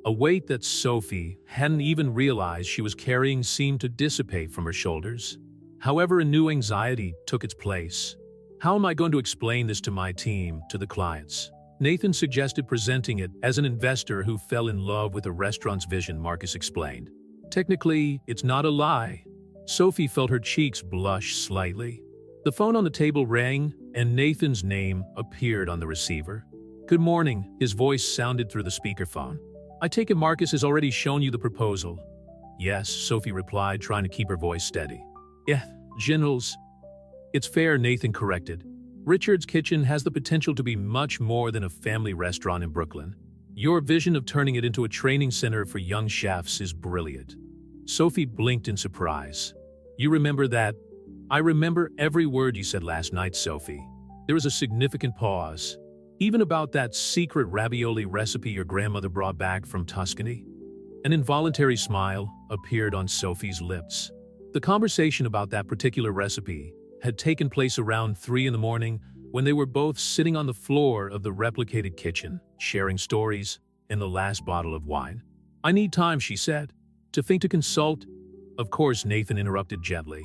A weight that Sophie hadn't even realized she was carrying seemed to dissipate from her shoulders. However, a new anxiety took its place. "How am I going to explain this to my team, to the clients?" Nathan suggested presenting it as an investor who fell in love with the restaurant's vision, Marcus explained. "Technically, it's not a lie." Sophie felt her cheeks blush slightly. The phone on the table rang, and Nathan's name appeared on the receiver. "Good morning," his voice sounded through the speakerphone. "I take it Marcus has already shown you the proposal." "Yes," Sophie replied, trying to keep her voice steady. "Yeah, Generals." "It's fair," Nathan corrected. "Richard's Kitchen has the potential to be much more than a family restaurant in Brooklyn. Your vision of turning it into a training center for young chefs is brilliant." Sophie blinked in surprise. "You remember that?" "I remember every word you said last night, Sophie." There was a significant pause. "Even about that secret ravioli recipe your grandmother brought back from Tuscany?" An involuntary smile appeared on Sophie's lips. The conversation about that particular recipe had taken place around 3 in the morning, when they were both sitting on the floor of the replicated kitchen, sharing stories and the last bottle of wine. "I need time," she said. "To think, to consult." "Of course," Nathan interrupted gently.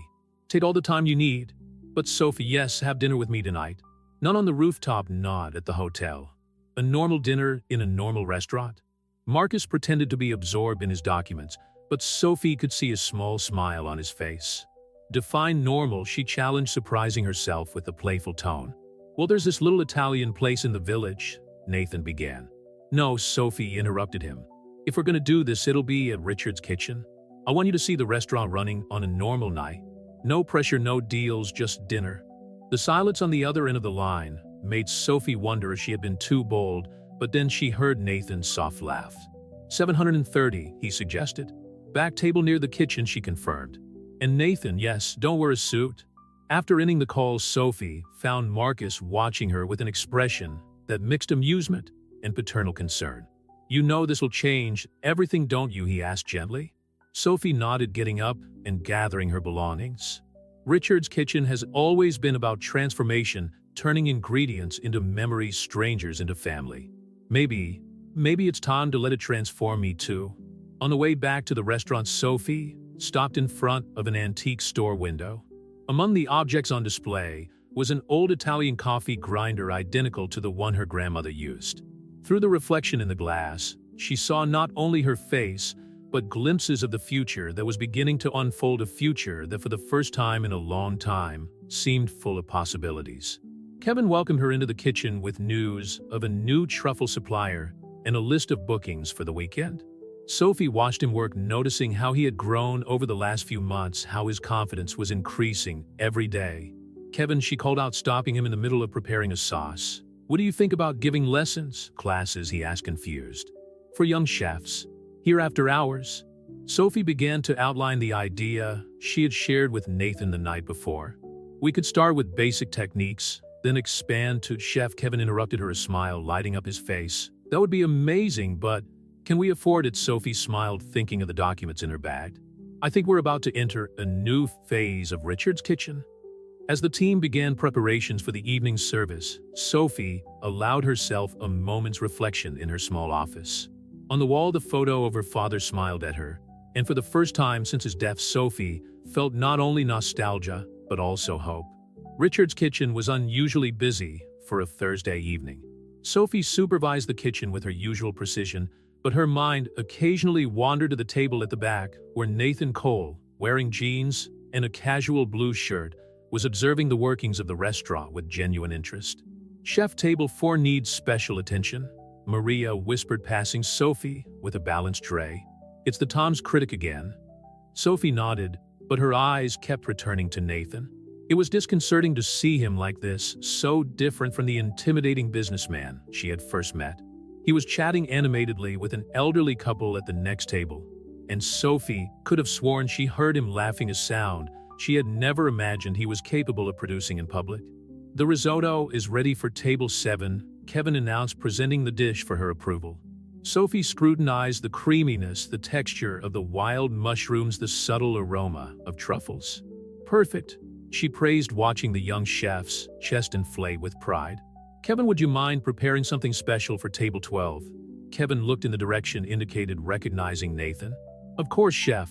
"Take all the time you need." "But Sophie, yes, have dinner with me tonight. Not on the rooftop, not at the hotel. A normal dinner in a normal restaurant." Marcus pretended to be absorbed in his documents, but Sophie could see a small smile on his face. "Define normal," she challenged, surprising herself with a playful tone. "Well, there's this little Italian place in the village," Nathan began. "No," Sophie interrupted him. "If we're going to do this, it'll be at Richard's Kitchen. I want you to see the restaurant running on a normal night. No pressure, no deals, just dinner." The silence on the other end of the line made Sophie wonder if she had been too bold, but then she heard Nathan's soft laugh. "730, he suggested. "Back table near the kitchen," she confirmed. "And Nathan, yes, don't wear a suit." After ending the call, Sophie found Marcus watching her with an expression that mixed amusement and paternal concern. "You know this'll change everything, don't you?" he asked gently. Sophie nodded, getting up and gathering her belongings. Richard's Kitchen has always been about transformation, turning ingredients into memories, strangers into family. Maybe it's time to let it transform me too. On the way back to the restaurant, Sophie stopped in front of an antique store window. Among the objects on display was an old Italian coffee grinder identical to the one her grandmother used. Through the reflection in the glass, she saw not only her face, but glimpses of the future that was beginning to unfold, a future that for the first time in a long time seemed full of possibilities. Kevin welcomed her into the kitchen with news of a new truffle supplier and a list of bookings for the weekend. Sophie watched him work, noticing how he had grown over the last few months, how his confidence was increasing every day. "Kevin," she called out, stopping him in the middle of preparing a sauce. "What do you think about giving lessons?" "Classes?" he asked, confused. "For young chefs, here after hours." Sophie began to outline the idea she had shared with Nathan the night before. "We could start with basic techniques, then expand to chef." Kevin interrupted her, a smile lighting up his face. "That would be amazing, but can we afford it?" Sophie smiled, thinking of the documents in her bag. "I think we're about to enter a new phase of Richard's Kitchen." As the team began preparations for the evening service, Sophie allowed herself a moment's reflection in her small office. On the wall, the photo of her father smiled at her, and for the first time since his death, Sophie felt not only nostalgia, but also hope. Richard's Kitchen was unusually busy for a Thursday evening. Sophie supervised the kitchen with her usual precision, but her mind occasionally wandered to the table at the back, where Nathan Cole, wearing jeans and a casual blue shirt, was observing the workings of the restaurant with genuine interest. "Chef, table 4 needs special attention," Maria whispered, passing Sophie with a balanced tray. "It's the Tom's critic again." Sophie nodded, but her eyes kept returning to Nathan. It was disconcerting to see him like this, so different from the intimidating businessman she had first met. He was chatting animatedly with an elderly couple at the next table, and Sophie could have sworn she heard him laughing, a sound she had never imagined he was capable of producing in public. "The risotto is ready for table 7, Kevin announced, presenting the dish for her approval. Sophie scrutinized the creaminess, the texture of the wild mushrooms, the subtle aroma of truffles. "Perfect," she praised, watching the young chef's chest inflate with pride. "Kevin, would you mind preparing something special for table 12? Kevin looked in the direction indicated, recognizing Nathan. "Of course, chef.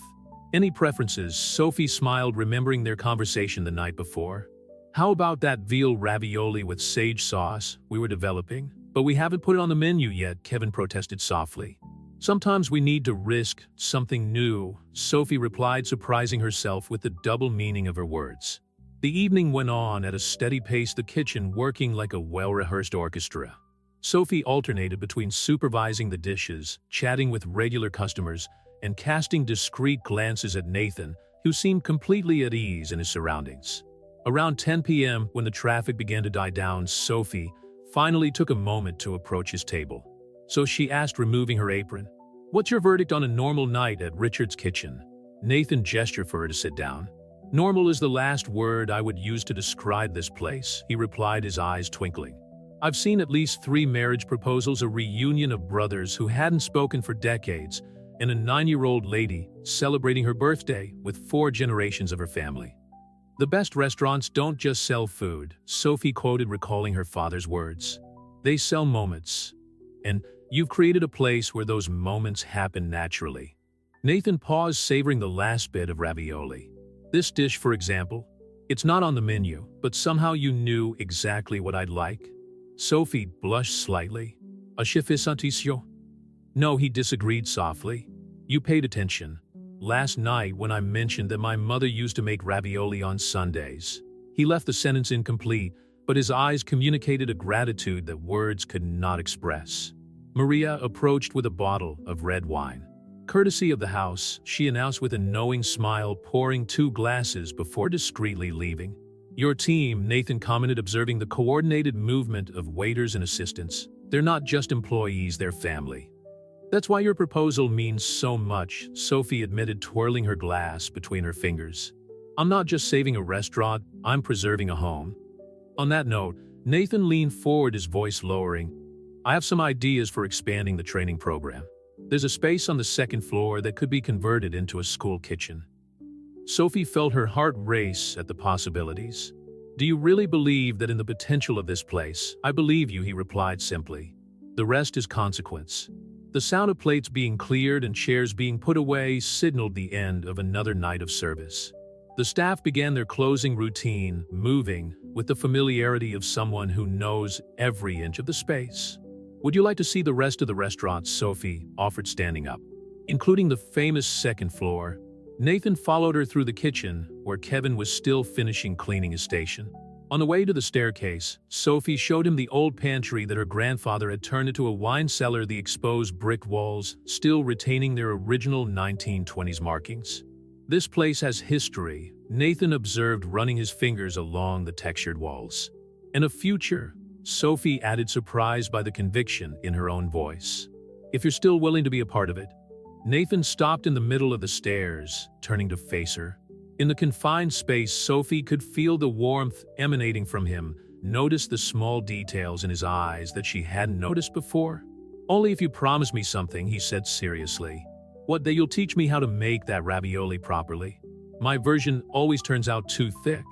Any preferences?" Sophie smiled, remembering their conversation the night before. "How about that veal ravioli with sage sauce we were developing? But we haven't put it on the menu yet," Kevin protested softly. "Sometimes we need to risk something new," Sophie replied, surprising herself with the double meaning of her words. The evening went on at a steady pace, the kitchen working like a well-rehearsed orchestra. Sophie alternated between supervising the dishes, chatting with regular customers, and casting discreet glances at Nathan, who seemed completely at ease in his surroundings. Around 10 p.m., when the traffic began to die down, Sophie finally took a moment to approach his table. So she asked, removing her apron, "What's your verdict on a normal night at Richard's Kitchen?" Nathan gestured for her to sit down. "Normal is the last word I would use to describe this place," he replied, his eyes twinkling. "I've seen at least 3 marriage proposals, a reunion of brothers who hadn't spoken for decades, and a 9-year-old lady celebrating her birthday with 4 generations of her family. The best restaurants don't just sell food," Sophie quoted, recalling her father's words. "They sell moments. And you've created a place where those moments happen naturally." Nathan paused, savoring the last bit of ravioli. "This dish, for example, it's not on the menu, but somehow you knew exactly what I'd like." Sophie blushed slightly. "A chefisantissimo?" "No," he disagreed softly. "You paid attention last night when I mentioned that my mother used to make ravioli on Sundays." He left the sentence incomplete, but his eyes communicated a gratitude that words could not express. Maria approached with a bottle of red wine. "Courtesy of the house," she announced with a knowing smile, pouring 2 glasses before discreetly leaving. "Your team," Nathan commented, observing the coordinated movement of waiters and assistants. "They're not just employees, they're family." "That's why your proposal means so much," Sophie admitted, twirling her glass between her fingers. I'm not just saving a restaurant, I'm preserving a home. On that note, Nathan leaned forward, his voice lowering. I have some ideas for expanding the training program. There's a space on the second floor that could be converted into a school kitchen. Sophie felt her heart race at the possibilities. Do you really believe that in the potential of this place? I believe you, he replied simply. The rest is consequence. The sound of plates being cleared and chairs being put away signaled the end of another night of service. The staff began their closing routine, moving with the familiarity of someone who knows every inch of the space. Would you like to see the rest of the restaurant? Sophie offered, standing up. Including the famous second floor. Nathan followed her through the kitchen, where Kevin was still finishing cleaning his station. On the way to the staircase, Sophie showed him the old pantry that her grandfather had turned into a wine cellar, the exposed brick walls still retaining their original 1920s markings. This place has history, Nathan observed, running his fingers along the textured walls. And a future, Sophie added, surprised by the conviction in her own voice. If you're still willing to be a part of it. Nathan stopped in the middle of the stairs, turning to face her. In the confined space, Sophie could feel the warmth emanating from him, noticed the small details in his eyes that she hadn't noticed before. Only if you promise me something, he said seriously. What, that you'll teach me how to make that ravioli properly? My version always turns out too thick.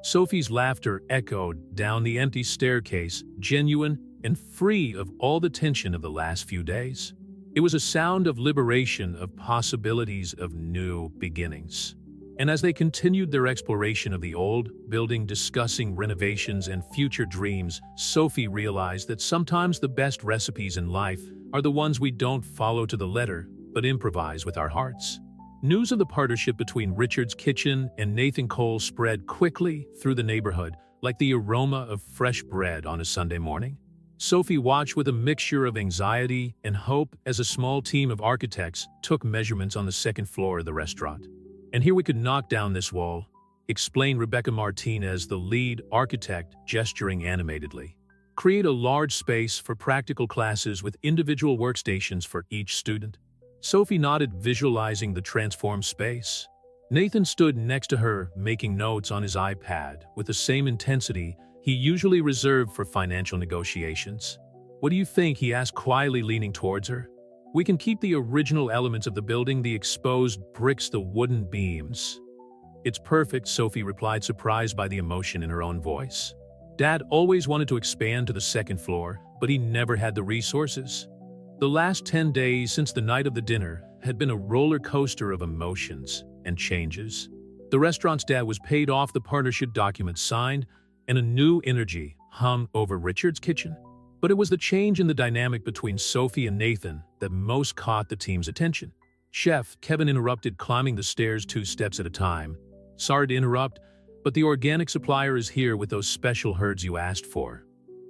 Sophie's laughter echoed down the empty staircase, genuine and free of all the tension of the last few days. It was a sound of liberation, of possibilities, of new beginnings. And as they continued their exploration of the old building, discussing renovations and future dreams, Sophie realized that sometimes the best recipes in life are the ones we don't follow to the letter, but improvise with our hearts. News of the partnership between Richard's Kitchen and Nathan Cole spread quickly through the neighborhood, like the aroma of fresh bread on a Sunday morning. Sophie watched with a mixture of anxiety and hope as a small team of architects took measurements on the second floor of the restaurant. And here we could knock down this wall, explained Rebecca Martinez, the lead architect, gesturing animatedly. Create a large space for practical classes with individual workstations for each student. Sophie nodded, visualizing the transformed space. Nathan stood next to her, making notes on his iPad with the same intensity he usually reserved for financial negotiations. What do you think? He asked, quietly leaning towards her. We can keep the original elements of the building, the exposed bricks, the wooden beams. It's perfect, Sophie replied, surprised by the emotion in her own voice. Dad always wanted to expand to the second floor, but he never had the resources. The last 10 days since the night of the dinner had been a roller coaster of emotions and changes. The restaurant's dad was paid off, the partnership documents signed, and a new energy hung over Richard's Kitchen. But it was the change in the dynamic between Sophie and Nathan that most caught the team's attention. Chef Kevin interrupted, climbing the stairs 2 steps at a time. Sorry to interrupt, but the organic supplier is here with those special herbs you asked for.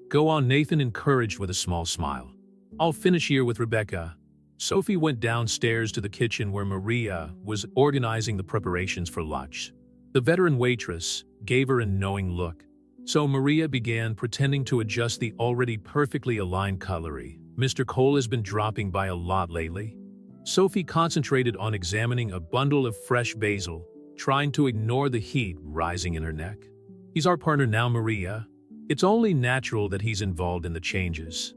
Go on, Nathan encouraged with a small smile. I'll finish here with Rebecca. Sophie went downstairs to the kitchen where Maria was organizing the preparations for lunch. The veteran waitress gave her a knowing look. So Maria began, pretending to adjust the already perfectly aligned cutlery. Mr. Cole has been dropping by a lot lately. Sophie concentrated on examining a bundle of fresh basil, trying to ignore the heat rising in her neck. He's our partner now, Maria. It's only natural that he's involved in the changes.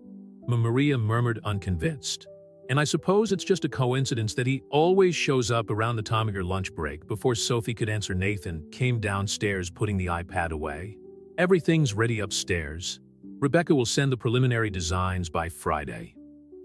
Maria murmured, unconvinced. And I suppose it's just a coincidence that he always shows up around the time of your lunch break. Before Sophie could answer, Nathan came downstairs, putting the iPad away. Everything's ready upstairs. Rebecca will send the preliminary designs by Friday.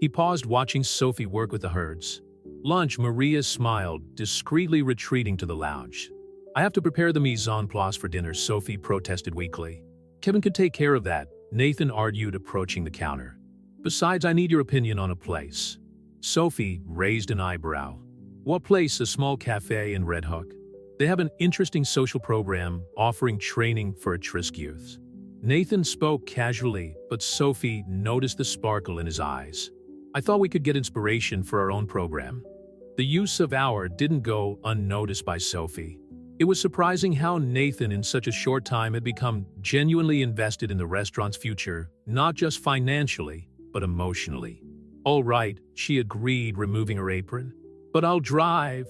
He paused, watching Sophie work with the herds. Lunch, Maria smiled, discreetly retreating to the lounge. I have to prepare the mise en place for dinner, Sophie protested weakly. Kevin could take care of that, Nathan argued, approaching the counter. Besides, I need your opinion on a place. Sophie raised an eyebrow. What place? A small cafe in Red Hook. They have an interesting social program offering training for at-risk youth. Nathan spoke casually, but Sophie noticed the sparkle in his eyes. I thought we could get inspiration for our own program. The use of "our" didn't go unnoticed by Sophie. It was surprising how Nathan in such a short time had become genuinely invested in the restaurant's future, not just financially, but emotionally. All right, she agreed, removing her apron. But I'll drive.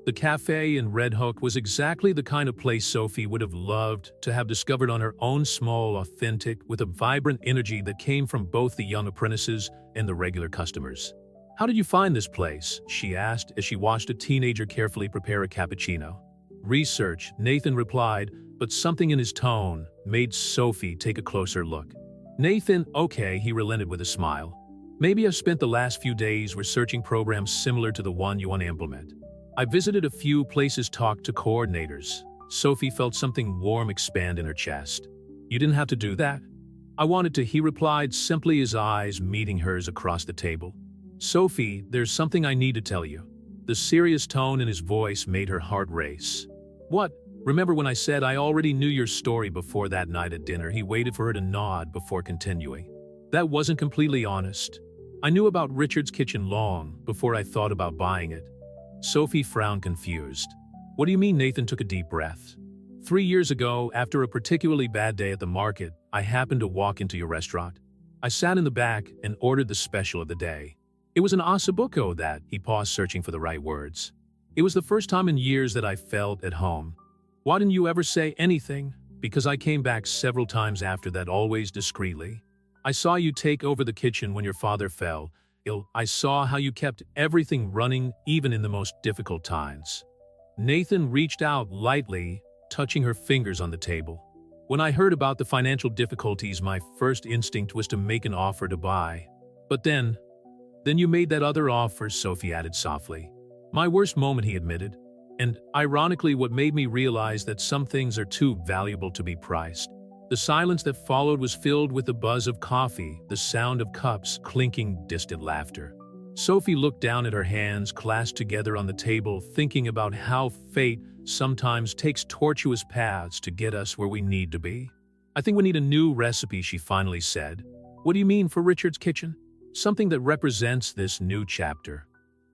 The cafe in Red Hook was exactly the kind of place Sophie would have loved to have discovered on her own, small, authentic, with a vibrant energy that came from both the young apprentices and the regular customers. "How did you find this place?" she asked as she watched a teenager carefully prepare a cappuccino. "Research," Nathan replied, but something in his tone made Sophie take a closer look. "Nathan, okay," he relented with a smile. "Maybe I've spent the last few days researching programs similar to the one you want to implement. I visited a few places, talked to coordinators." Sophie felt something warm expand in her chest. "You didn't have to do that." "I wanted to," he replied, simply, his eyes meeting hers across the table. "Sophie, there's something I need to tell you." The serious tone in his voice made her heart race. "What? Remember when I said I already knew your story before that night at dinner?" He waited for her to nod before continuing. "That wasn't completely honest. I knew about Richard's Kitchen long before I thought about buying it." Sophie frowned, confused. "What do you mean?" Nathan took a deep breath. 3 years ago, after a particularly bad day at the market, I happened to walk into your restaurant. I sat in the back and ordered the special of the day. It was an ossobuco that," he paused, searching for the right words. "It was the first time in years that I felt at home. Why didn't you ever say anything?" "Because I came back several times after that, always discreetly. I saw you take over the kitchen when your father fell ill. I saw how you kept everything running even in the most difficult times." Nathan reached out lightly, touching her fingers on the table. "When I heard about the financial difficulties, my first instinct was to make an offer to buy. But then you made that other offer," Sophie added softly. "My worst moment," he admitted. "And, ironically, what made me realize that some things are too valuable to be priced." The silence that followed was filled with the buzz of coffee, the sound of cups clinking, distant laughter. Sophie looked down at her hands clasped together on the table, thinking about how fate sometimes takes tortuous paths to get us where we need to be. "I think we need a new recipe," she finally said. "What do you mean, for Richard's Kitchen?" "Something that represents this new chapter."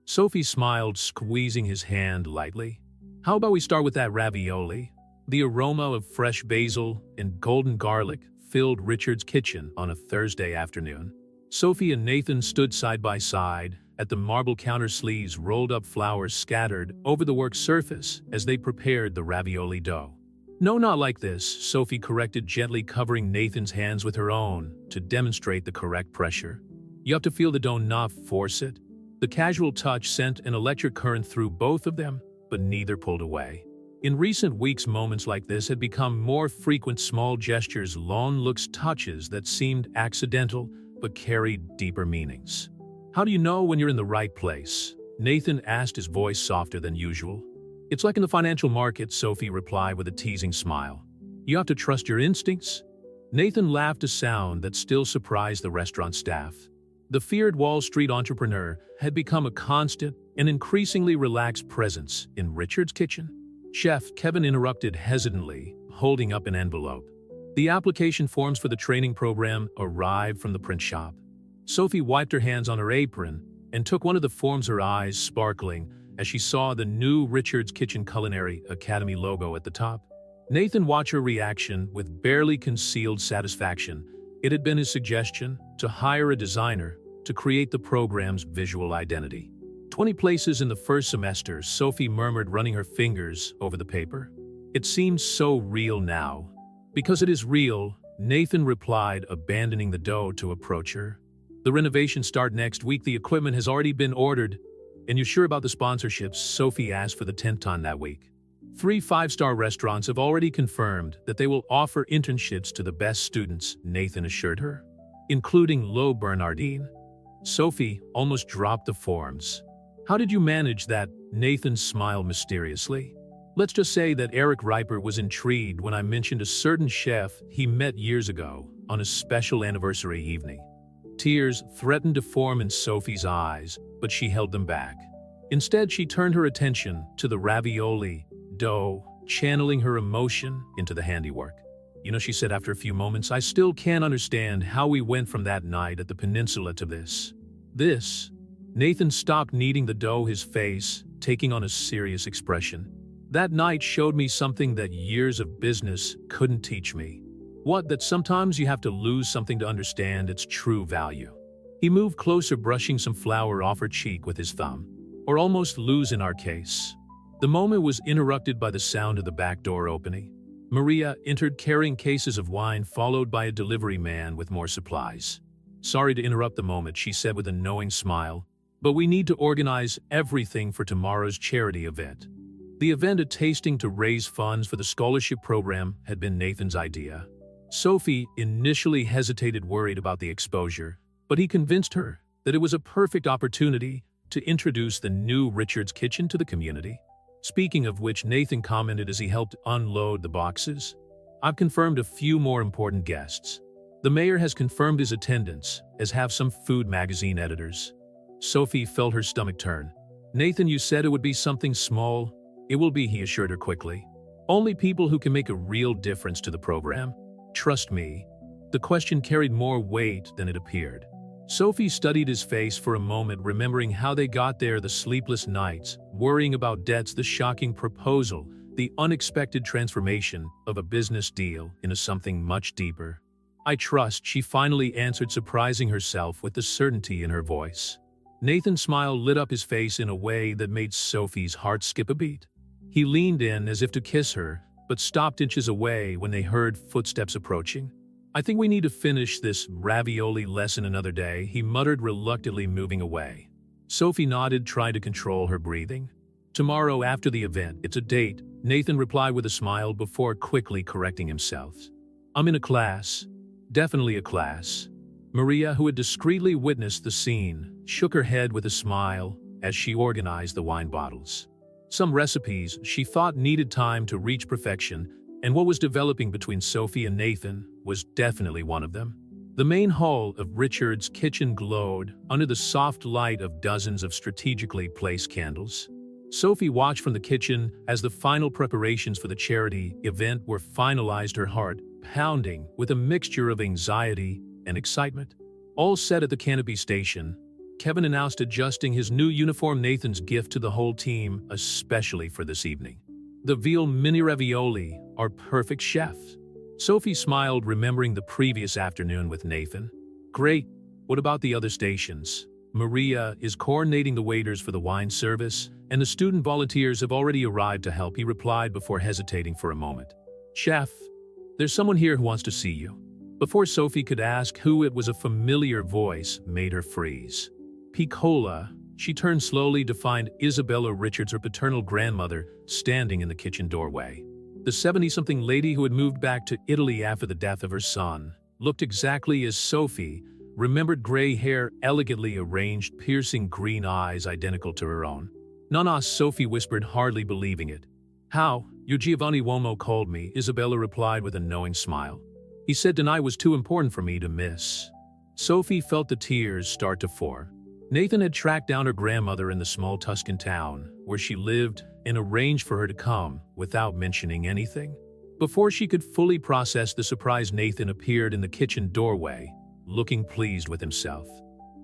Sophie smiled, squeezing his hand lightly. "How about we start with that ravioli?" The aroma of fresh basil and golden garlic filled Richard's Kitchen on a Thursday afternoon. Sophie and Nathan stood side by side at the marble counter, sleeves rolled up, flowers scattered over the work surface as they prepared the ravioli dough. "No, not like this," Sophie corrected, gently covering Nathan's hands with her own to demonstrate the correct pressure. "You have to feel the dough, not force it." The casual touch sent an electric current through both of them, but neither pulled away. In recent weeks, moments like this had become more frequent, small gestures, long looks, touches that seemed accidental but carried deeper meanings. "How do you know when you're in the right place?" Nathan asked, his voice softer than usual. "It's like in the financial market," Sophie replied with a teasing smile. "You have to trust your instincts." Nathan laughed, a sound that still surprised the restaurant staff. The feared Wall Street entrepreneur had become a constant and increasingly relaxed presence in Richard's Kitchen. "Chef," Kevin interrupted hesitantly, holding up an envelope. The application forms for the training program arrived from the print shop. Sophie wiped her hands on her apron and took one of the forms, her eyes sparkling as she saw the new Richard's Kitchen Culinary Academy logo at the top. Nathan watched her reaction with barely concealed satisfaction. It had been his suggestion to hire a designer to create the program's visual identity. 20 places in the first semester, Sophie murmured, running her fingers over the paper. "It seems so real now." "Because it is real," Nathan replied, abandoning the dough to approach her. "The renovations start next week. The equipment has already been ordered." "And you sure about the sponsorships?" Sophie asked for the 10th time that week. 3 five-star restaurants have already confirmed that they will offer internships to the best students," Nathan assured her, "including Lo Bernardine." Sophie almost dropped the forms. "How did you manage that?" Nathan smiled mysteriously. "Let's just say that Eric Riper was intrigued when I mentioned a certain chef he met years ago on a special anniversary evening." Tears threatened to form in Sophie's eyes, but she held them back. Instead, she turned her attention to the ravioli dough, channeling her emotion into the handiwork. "You know," she said after a few moments, "I still can't understand how we went from that night at the peninsula to this." This. Nathan stopped kneading the dough, his face taking on a serious expression. "That night showed me something that years of business couldn't teach me." "What?" "That sometimes you have to lose something to understand its true value." He moved closer, brushing some flour off her cheek with his thumb. "Or almost lose in our case." The moment was interrupted by the sound of the back door opening. Maria entered carrying cases of wine, followed by a delivery man with more supplies. "Sorry to interrupt the moment," she said with a knowing smile, "but we need to organize everything for tomorrow's charity event." The event, a tasting to raise funds for the scholarship program, had been Nathan's idea. Sophie initially hesitated, worried about the exposure, but he convinced her that it was a perfect opportunity to introduce the new Richard's Kitchen to the community. Speaking of which, Nathan commented as he helped unload the boxes, "I've confirmed a few more important guests. The mayor has confirmed his attendance, as have some food magazine editors." Sophie felt her stomach turn. "Nathan, you said it would be something small." "It will be," he assured her quickly. "Only people who can make a real difference to the program. Trust me." The question carried more weight than it appeared. Sophie studied his face for a moment, remembering how they got there, the sleepless nights, worrying about debts, the shocking proposal, the unexpected transformation of a business deal into something much deeper. "I trust," she finally answered, surprising herself with the certainty in her voice. Nathan's smile lit up his face in a way that made Sophie's heart skip a beat. He leaned in as if to kiss her, but stopped inches away when they heard footsteps approaching. "I think we need to finish this ravioli lesson another day," he muttered reluctantly, moving away. Sophie nodded, trying to control her breathing. "Tomorrow after the event, it's a date," Nathan replied with a smile before quickly correcting himself. "I'm in a class." "Definitely a class." Maria, who had discreetly witnessed the scene, shook her head with a smile as she organized the wine bottles. Some recipes she thought needed time to reach perfection, and what was developing between Sophie and Nathan was definitely one of them. The main hall of Richard's Kitchen glowed under the soft light of dozens of strategically placed candles. Sophie watched from the kitchen as the final preparations for the charity event were finalized, her heart pounding with a mixture of anxiety and excitement. All set at the canopy station, Kevin announced, adjusting his new uniform, Nathan's gift to the whole team, especially for this evening. "The veal mini ravioli are perfect, chef." Sophie smiled, remembering the previous afternoon with Nathan. "Great. What about the other stations?" "Maria is coordinating the waiters for the wine service, and the student volunteers have already arrived to help," he replied before hesitating for a moment. "Chef, there's someone here who wants to see you." Before Sophie could ask who, it was a familiar voice made her freeze. Piccola, she turned slowly to find Isabella Richards, her paternal grandmother, standing in the kitchen doorway. The 70-something lady who had moved back to Italy after the death of her son looked exactly as Sophie remembered, gray hair, elegantly arranged, piercing green eyes identical to her own. "Nonna," Sophie whispered, hardly believing it. "How? Your Giovanni Uomo called me," Isabella replied with a knowing smile. "He said tonight was too important for me to miss." Sophie felt the tears start to pour. Nathan had tracked down her grandmother in the small Tuscan town where she lived and arranged for her to come without mentioning anything. Before she could fully process the surprise, Nathan appeared in the kitchen doorway, looking pleased with himself.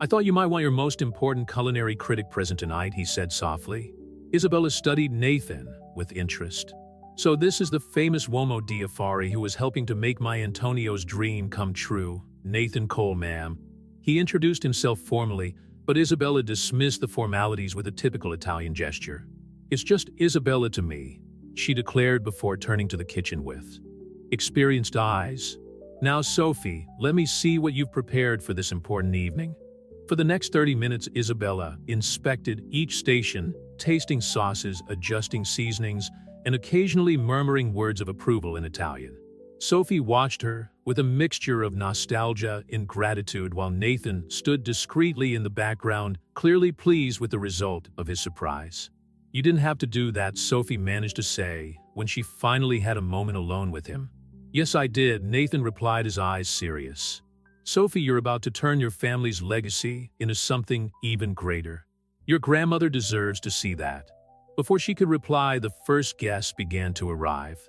"I thought you might want your most important culinary critic present tonight," he said softly. Isabella studied Nathan with interest. "So this is the famous Uomo di Affari who was helping to make my Antonio's dream come true." "Nathan Cole, ma'am." He introduced himself formally, but Isabella dismissed the formalities with a typical Italian gesture. "It's just Isabella to me," she declared before turning to the kitchen with experienced eyes. "Now, Sophie, let me see what you've prepared for this important evening." For the next 30 minutes, Isabella inspected each station, tasting sauces, adjusting seasonings, and occasionally murmuring words of approval in Italian. Sophie watched her with a mixture of nostalgia and gratitude, while Nathan stood discreetly in the background, clearly pleased with the result of his surprise. "You didn't have to do that," Sophie managed to say when she finally had a moment alone with him. "Yes, I did," Nathan replied, his eyes serious. "Sophie, you're about to turn your family's legacy into something even greater. Your grandmother deserves to see that." Before she could reply, the first guests began to arrive.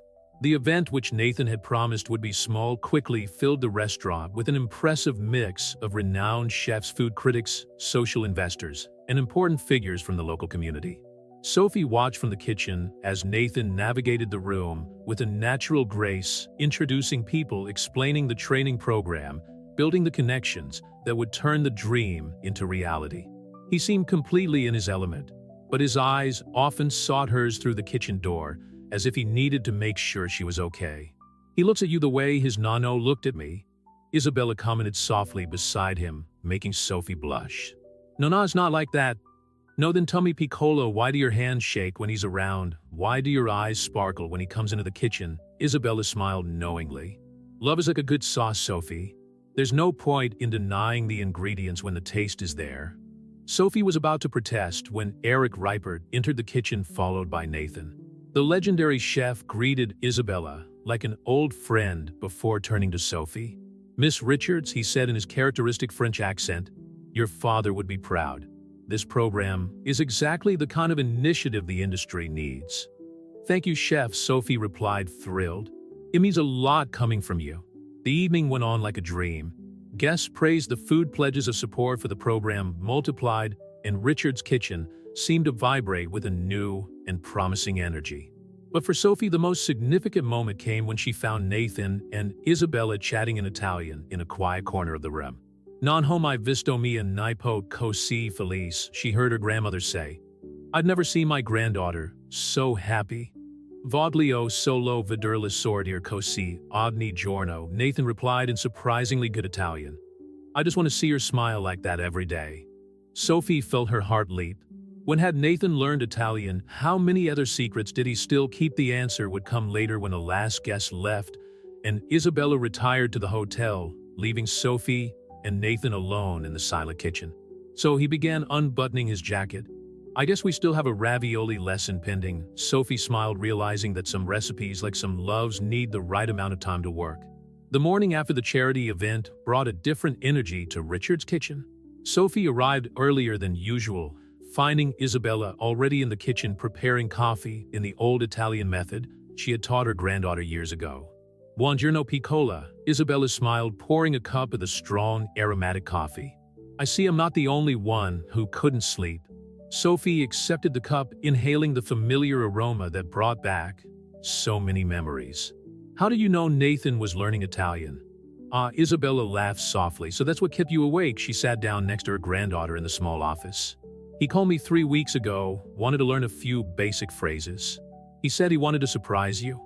The event, which Nathan had promised would be small, quickly filled the restaurant with an impressive mix of renowned chefs, food critics, social investors, and important figures from the local community. Sophie watched from the kitchen as Nathan navigated the room with a natural grace, introducing people, explaining the training program, building the connections that would turn the dream into reality. He seemed completely in his element. but his eyes often sought hers through the kitchen door, as if he needed to make sure she was okay. "He looks at you the way his nano looked at me," Isabella commented softly beside him, making Sophie blush. "No, it's not like that." "No, then tell me, Piccolo, why do your hands shake when he's around? Why do your eyes sparkle when he comes into the kitchen?" Isabella smiled knowingly. "Love is like a good sauce, Sophie. There's no point in denying the ingredients when the taste is there." Sophie was about to protest when Eric Ripert entered the kitchen, followed by Nathan. The legendary chef greeted Isabella like an old friend before turning to Sophie. "Miss Richards," he said in his characteristic French accent, "your father would be proud. This program is exactly the kind of initiative the industry needs." "Thank you, chef," Sophie replied, thrilled. "It means a lot coming from you." The evening went on like a dream. Guests praised the food, pledges of support for the program multiplied, and Richard's kitchen seemed to vibrate with a new and promising energy. But for Sophie, the most significant moment came when she found Nathan and Isabella chatting in Italian in a quiet corner of the room. "Non ho mai visto mia nipote così felice," she heard her grandmother say. "I'd never seen my granddaughter so happy." "Voglio solo vederla sorridere così ogni giorno," Nathan replied in surprisingly good Italian. "I just want to see her smile like that every day." Sophie felt her heart leap. When had Nathan learned Italian? How many other secrets did he still keep? The answer would come later when the last guest left, and Isabella retired to the hotel, leaving Sophie and Nathan alone in the silent kitchen. So he began unbuttoning his jacket. "I guess we still have a ravioli lesson pending," Sophie smiled, realizing that some recipes, like some loves, need the right amount of time to work. The morning after the charity event brought a different energy to Richard's kitchen. Sophie arrived earlier than usual, finding Isabella already in the kitchen preparing coffee in the old Italian method she had taught her granddaughter years ago. "Buongiorno, Piccola," Isabella smiled, pouring a cup of the strong, aromatic coffee. "I see I'm not the only one who couldn't sleep." Sophie accepted the cup, inhaling the familiar aroma that brought back so many memories. "How do you know Nathan was learning Italian?" Isabella laughed softly. "So that's what kept you awake?" She sat down next to her granddaughter in the small office. "He called me 3 weeks ago, wanted to learn a few basic phrases. He said he wanted to surprise you."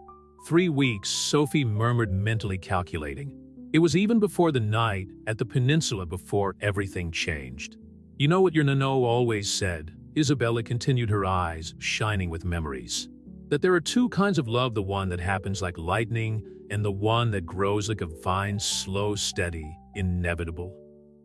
3 weeks, Sophie murmured, mentally calculating. It was even before the night at the peninsula before everything changed. "You know what your Nano always said," Isabella continued, her eyes shining with memories. "That there are two kinds of love, the one that happens like lightning and the one that grows like a vine, slow, steady, inevitable."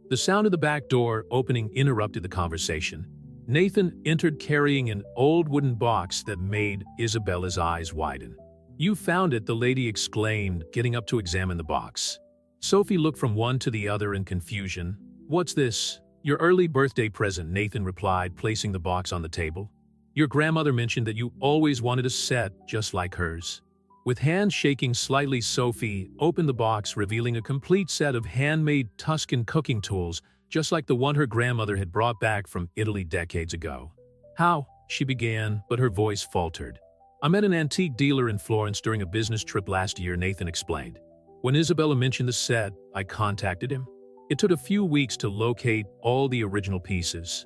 The sound of the back door opening interrupted the conversation. Nathan entered carrying an old wooden box that made Isabella's eyes widen. "You found it," the lady exclaimed, getting up to examine the box. Sophie looked from one to the other in confusion. "What's this?" "Your early birthday present," Nathan replied, placing the box on the table. "Your grandmother mentioned that you always wanted a set just like hers." With hands shaking slightly, Sophie opened the box, revealing a complete set of handmade Tuscan cooking tools, just like the one her grandmother had brought back from Italy decades ago. "How?" she began, but her voice faltered. "I met an antique dealer in Florence during a business trip last year," Nathan explained. "When Isabella mentioned the set, I contacted him. It took a few weeks to locate all the original pieces."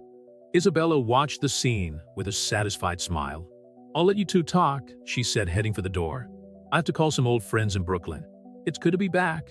Isabella watched the scene with a satisfied smile. "I'll let you two talk," she said, heading for the door. "I have to call some old friends in Brooklyn. It's good to be back."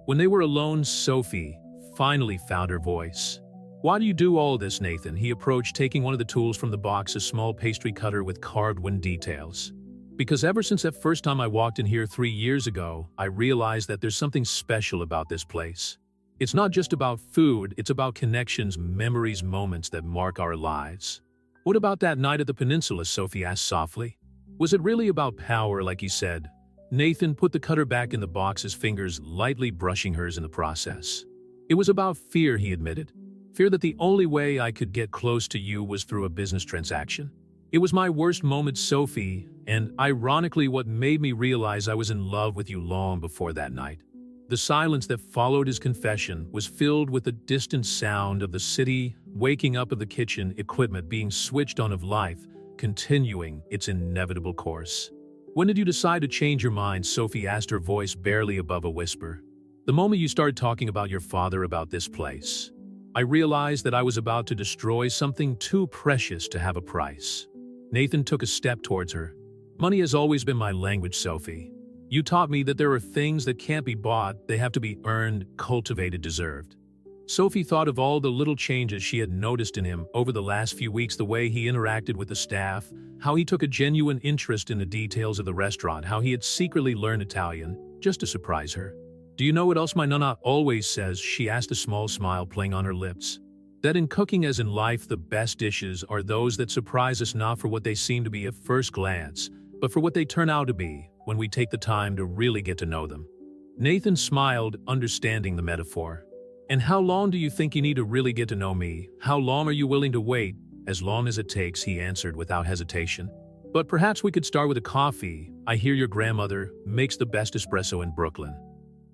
When they were alone, Sophie finally found her voice. "Why do you do all this, Nathan?" He approached, taking one of the tools from the box, a small pastry cutter with carved wooden details. "Because ever since that first time I walked in here 3 years ago, I realized that there's something special about this place. It's not just about food, it's about connections, memories, moments that mark our lives." "What about that night at the peninsula?" Sophie asked softly. "Was it really about power, like you said?" Nathan put the cutter back in the box, his fingers lightly brushing hers in the process. "It was about fear," he admitted. "Fear that the only way I could get close to you was through a business transaction. It was my worst moment, Sophie, and ironically what made me realize I was in love with you long before that night." The silence that followed his confession was filled with the distant sound of the city waking up, of the kitchen equipment being switched on, of life continuing its inevitable course. "When did you decide to change your mind?" Sophie asked, her voice barely above a whisper. "The moment you started talking about your father, about this place." I realized that I was about to destroy something too precious to have a price. Nathan took a step towards her. Money has always been my language, Sophie. You taught me that there are things that can't be bought, they have to be earned, cultivated, deserved. Sophie thought of all the little changes she had noticed in him over the last few weeks, the way he interacted with the staff, how he took a genuine interest in the details of the restaurant, how he had secretly learned Italian, just to surprise her. Do you know what else my nonna always says? She asked, a small smile playing on her lips. That in cooking as in life, the best dishes are those that surprise us not for what they seem to be at first glance, but for what they turn out to be when we take the time to really get to know them. Nathan smiled, understanding the metaphor. And how long do you think you need to really get to know me? How long are you willing to wait? As long as it takes, he answered without hesitation. But perhaps we could start with a coffee. I hear your grandmother makes the best espresso in Brooklyn.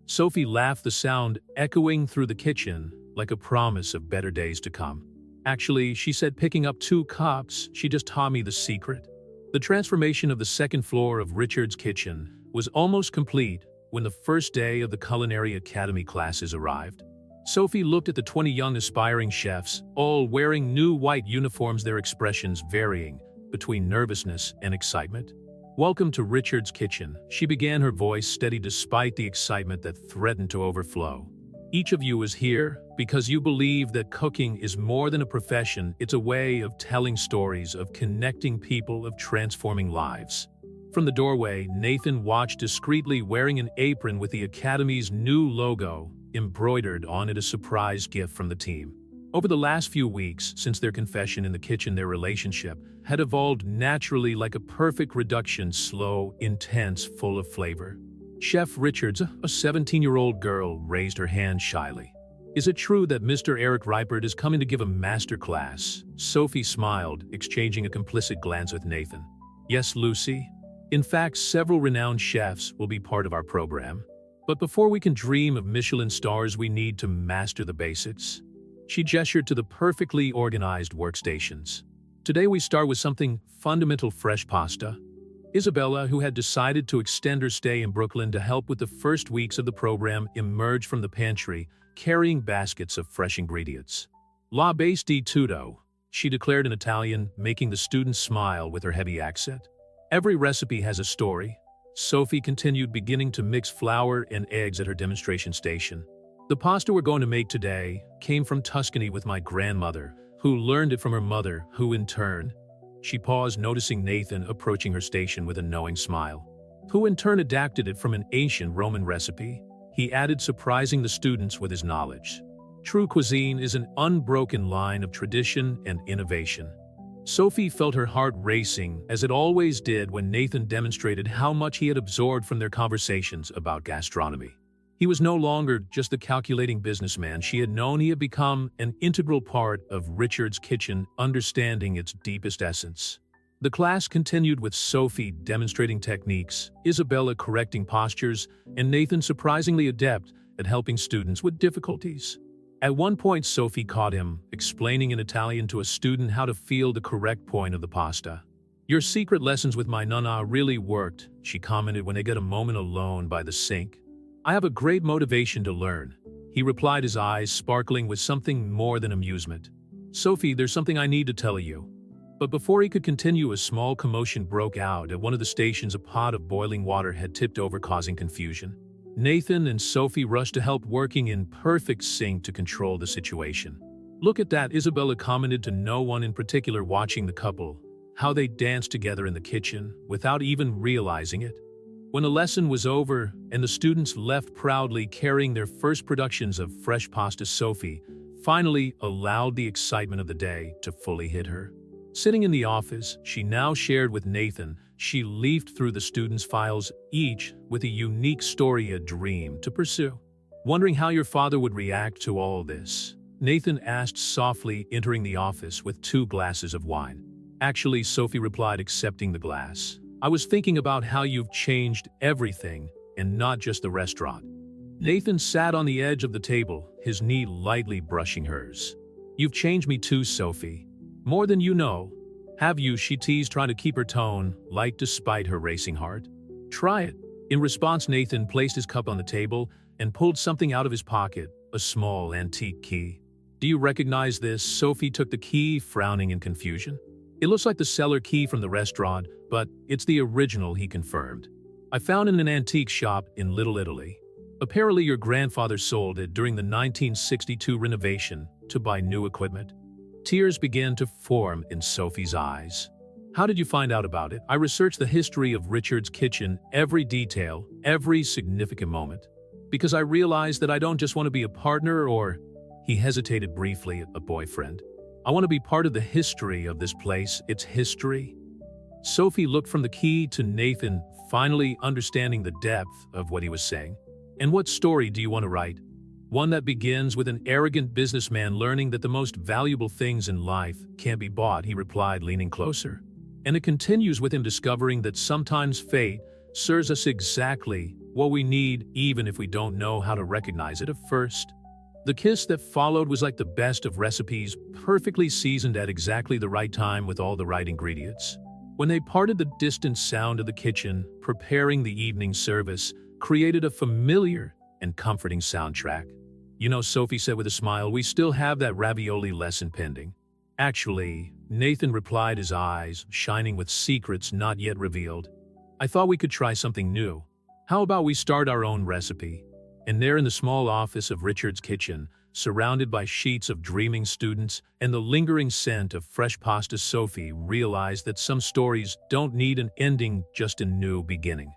Sophie laughed, the sound echoing through the kitchen like a promise of better days to come. Actually, she said, picking up 2 cups, she just taught me the secret. The transformation of the second floor of Richard's kitchen was almost complete when the first day of the Culinary Academy classes arrived. Sophie looked at the 20 young aspiring chefs, all wearing new white uniforms, their expressions varying between nervousness and excitement. Welcome to Richard's kitchen, she began, her voice steady despite the excitement that threatened to overflow. Each of you is here because you believe that cooking is more than a profession, it's a way of telling stories, of connecting people, of transforming lives. From the doorway, Nathan watched discreetly, wearing an apron with the Academy's new logo embroidered on it, a surprise gift from the team. Over the last few weeks, since their confession in the kitchen, their relationship had evolved naturally, like a perfect reduction, slow, intense, full of flavor. Chef Richards, a 17-year-old girl, raised her hand shyly. Is it true that Mr. Eric Reipert is coming to give a master class? Sophie smiled, exchanging a complicit glance with Nathan. Yes, Lucy. In fact, several renowned chefs will be part of our program. But before we can dream of Michelin stars, we need to master the basics. She gestured to the perfectly organized workstations. Today we start with something fundamental: fresh pasta. Isabella, who had decided to extend her stay in Brooklyn to help with the first weeks of the program, emerged from the pantry, carrying baskets of fresh ingredients. La base di tutto, she declared in Italian, making the students smile with her heavy accent. Every recipe has a story. Sophie continued, beginning to mix flour and eggs at her demonstration station. The pasta we're going to make today came from Tuscany with my grandmother, who learned it from her mother, who in turn... She paused, noticing Nathan approaching her station with a knowing smile. Who in turn adapted it from an ancient Roman recipe. He added, surprising the students with his knowledge. True cuisine is an unbroken line of tradition and innovation. Sophie felt her heart racing, as it always did when Nathan demonstrated how much he had absorbed from their conversations about gastronomy. He was no longer just the calculating businessman she had known. He had become an integral part of Richard's kitchen, understanding its deepest essence. The class continued with Sophie demonstrating techniques, Isabella correcting postures, and Nathan surprisingly adept at helping students with difficulties. At one point, Sophie caught him explaining in Italian to a student how to feel the correct point of the pasta. Your secret lessons with my nonna really worked, she commented when they got a moment alone by the sink. I have a great motivation to learn, he replied, his eyes sparkling with something more than amusement. Sophie, there's something I need to tell you. But before he could continue, a small commotion broke out at one of the stations. A pot of boiling water had tipped over, causing confusion. Nathan and Sophie rushed to help, working in perfect sync to control the situation. Look at that, Isabella commented to no one in particular, watching the couple, how they danced together in the kitchen without even realizing it. When the lesson was over and the students left proudly carrying their first productions of fresh pasta, Sophie finally allowed the excitement of the day to fully hit her. Sitting in the office, she now shared with Nathan. She leafed through the students' files, each with a unique story, a dream to pursue. Wondering how your father would react to all this, Nathan asked softly, entering the office with 2 glasses of wine. Actually, Sophie replied, accepting the glass. I was thinking about how you've changed everything, and not just the restaurant. Nathan sat on the edge of the table, his knee lightly brushing hers. You've changed me too, Sophie. More than you know. Have you? She teased, trying to keep her tone light despite her racing heart. Try it. In response, Nathan placed his cup on the table and pulled something out of his pocket, a small antique key. Do you recognize this? Sophie took the key, frowning in confusion. It looks like the cellar key from the restaurant, but it's the original, he confirmed. I found it in an antique shop in Little Italy. Apparently your grandfather sold it during the 1962 renovation to buy new equipment. Tears began to form in Sophie's eyes. How did you find out about it? I researched the history of Richard's kitchen, every detail, every significant moment. Because I realized that I don't just want to be a partner or, he hesitated briefly, a boyfriend. I want to be part of the history of this place, its history. Sophie looked from the key to Nathan, finally understanding the depth of what he was saying. And what story do you want to write? One that begins with an arrogant businessman learning that the most valuable things in life can't be bought, he replied, leaning closer. And it continues with him discovering that sometimes fate serves us exactly what we need, even if we don't know how to recognize it at first. The kiss that followed was like the best of recipes, perfectly seasoned at exactly the right time with all the right ingredients. When they parted, the distant sound of the kitchen, preparing the evening service, created a familiar and comforting soundtrack. You know, Sophie said with a smile, we still have that ravioli lesson pending. Actually, Nathan replied, his eyes shining with secrets not yet revealed. I thought we could try something new. How about we start our own recipe? And there in the small office of Richard's kitchen, surrounded by sheets of dreaming students and the lingering scent of fresh pasta, Sophie realized that some stories don't need an ending, just a new beginning.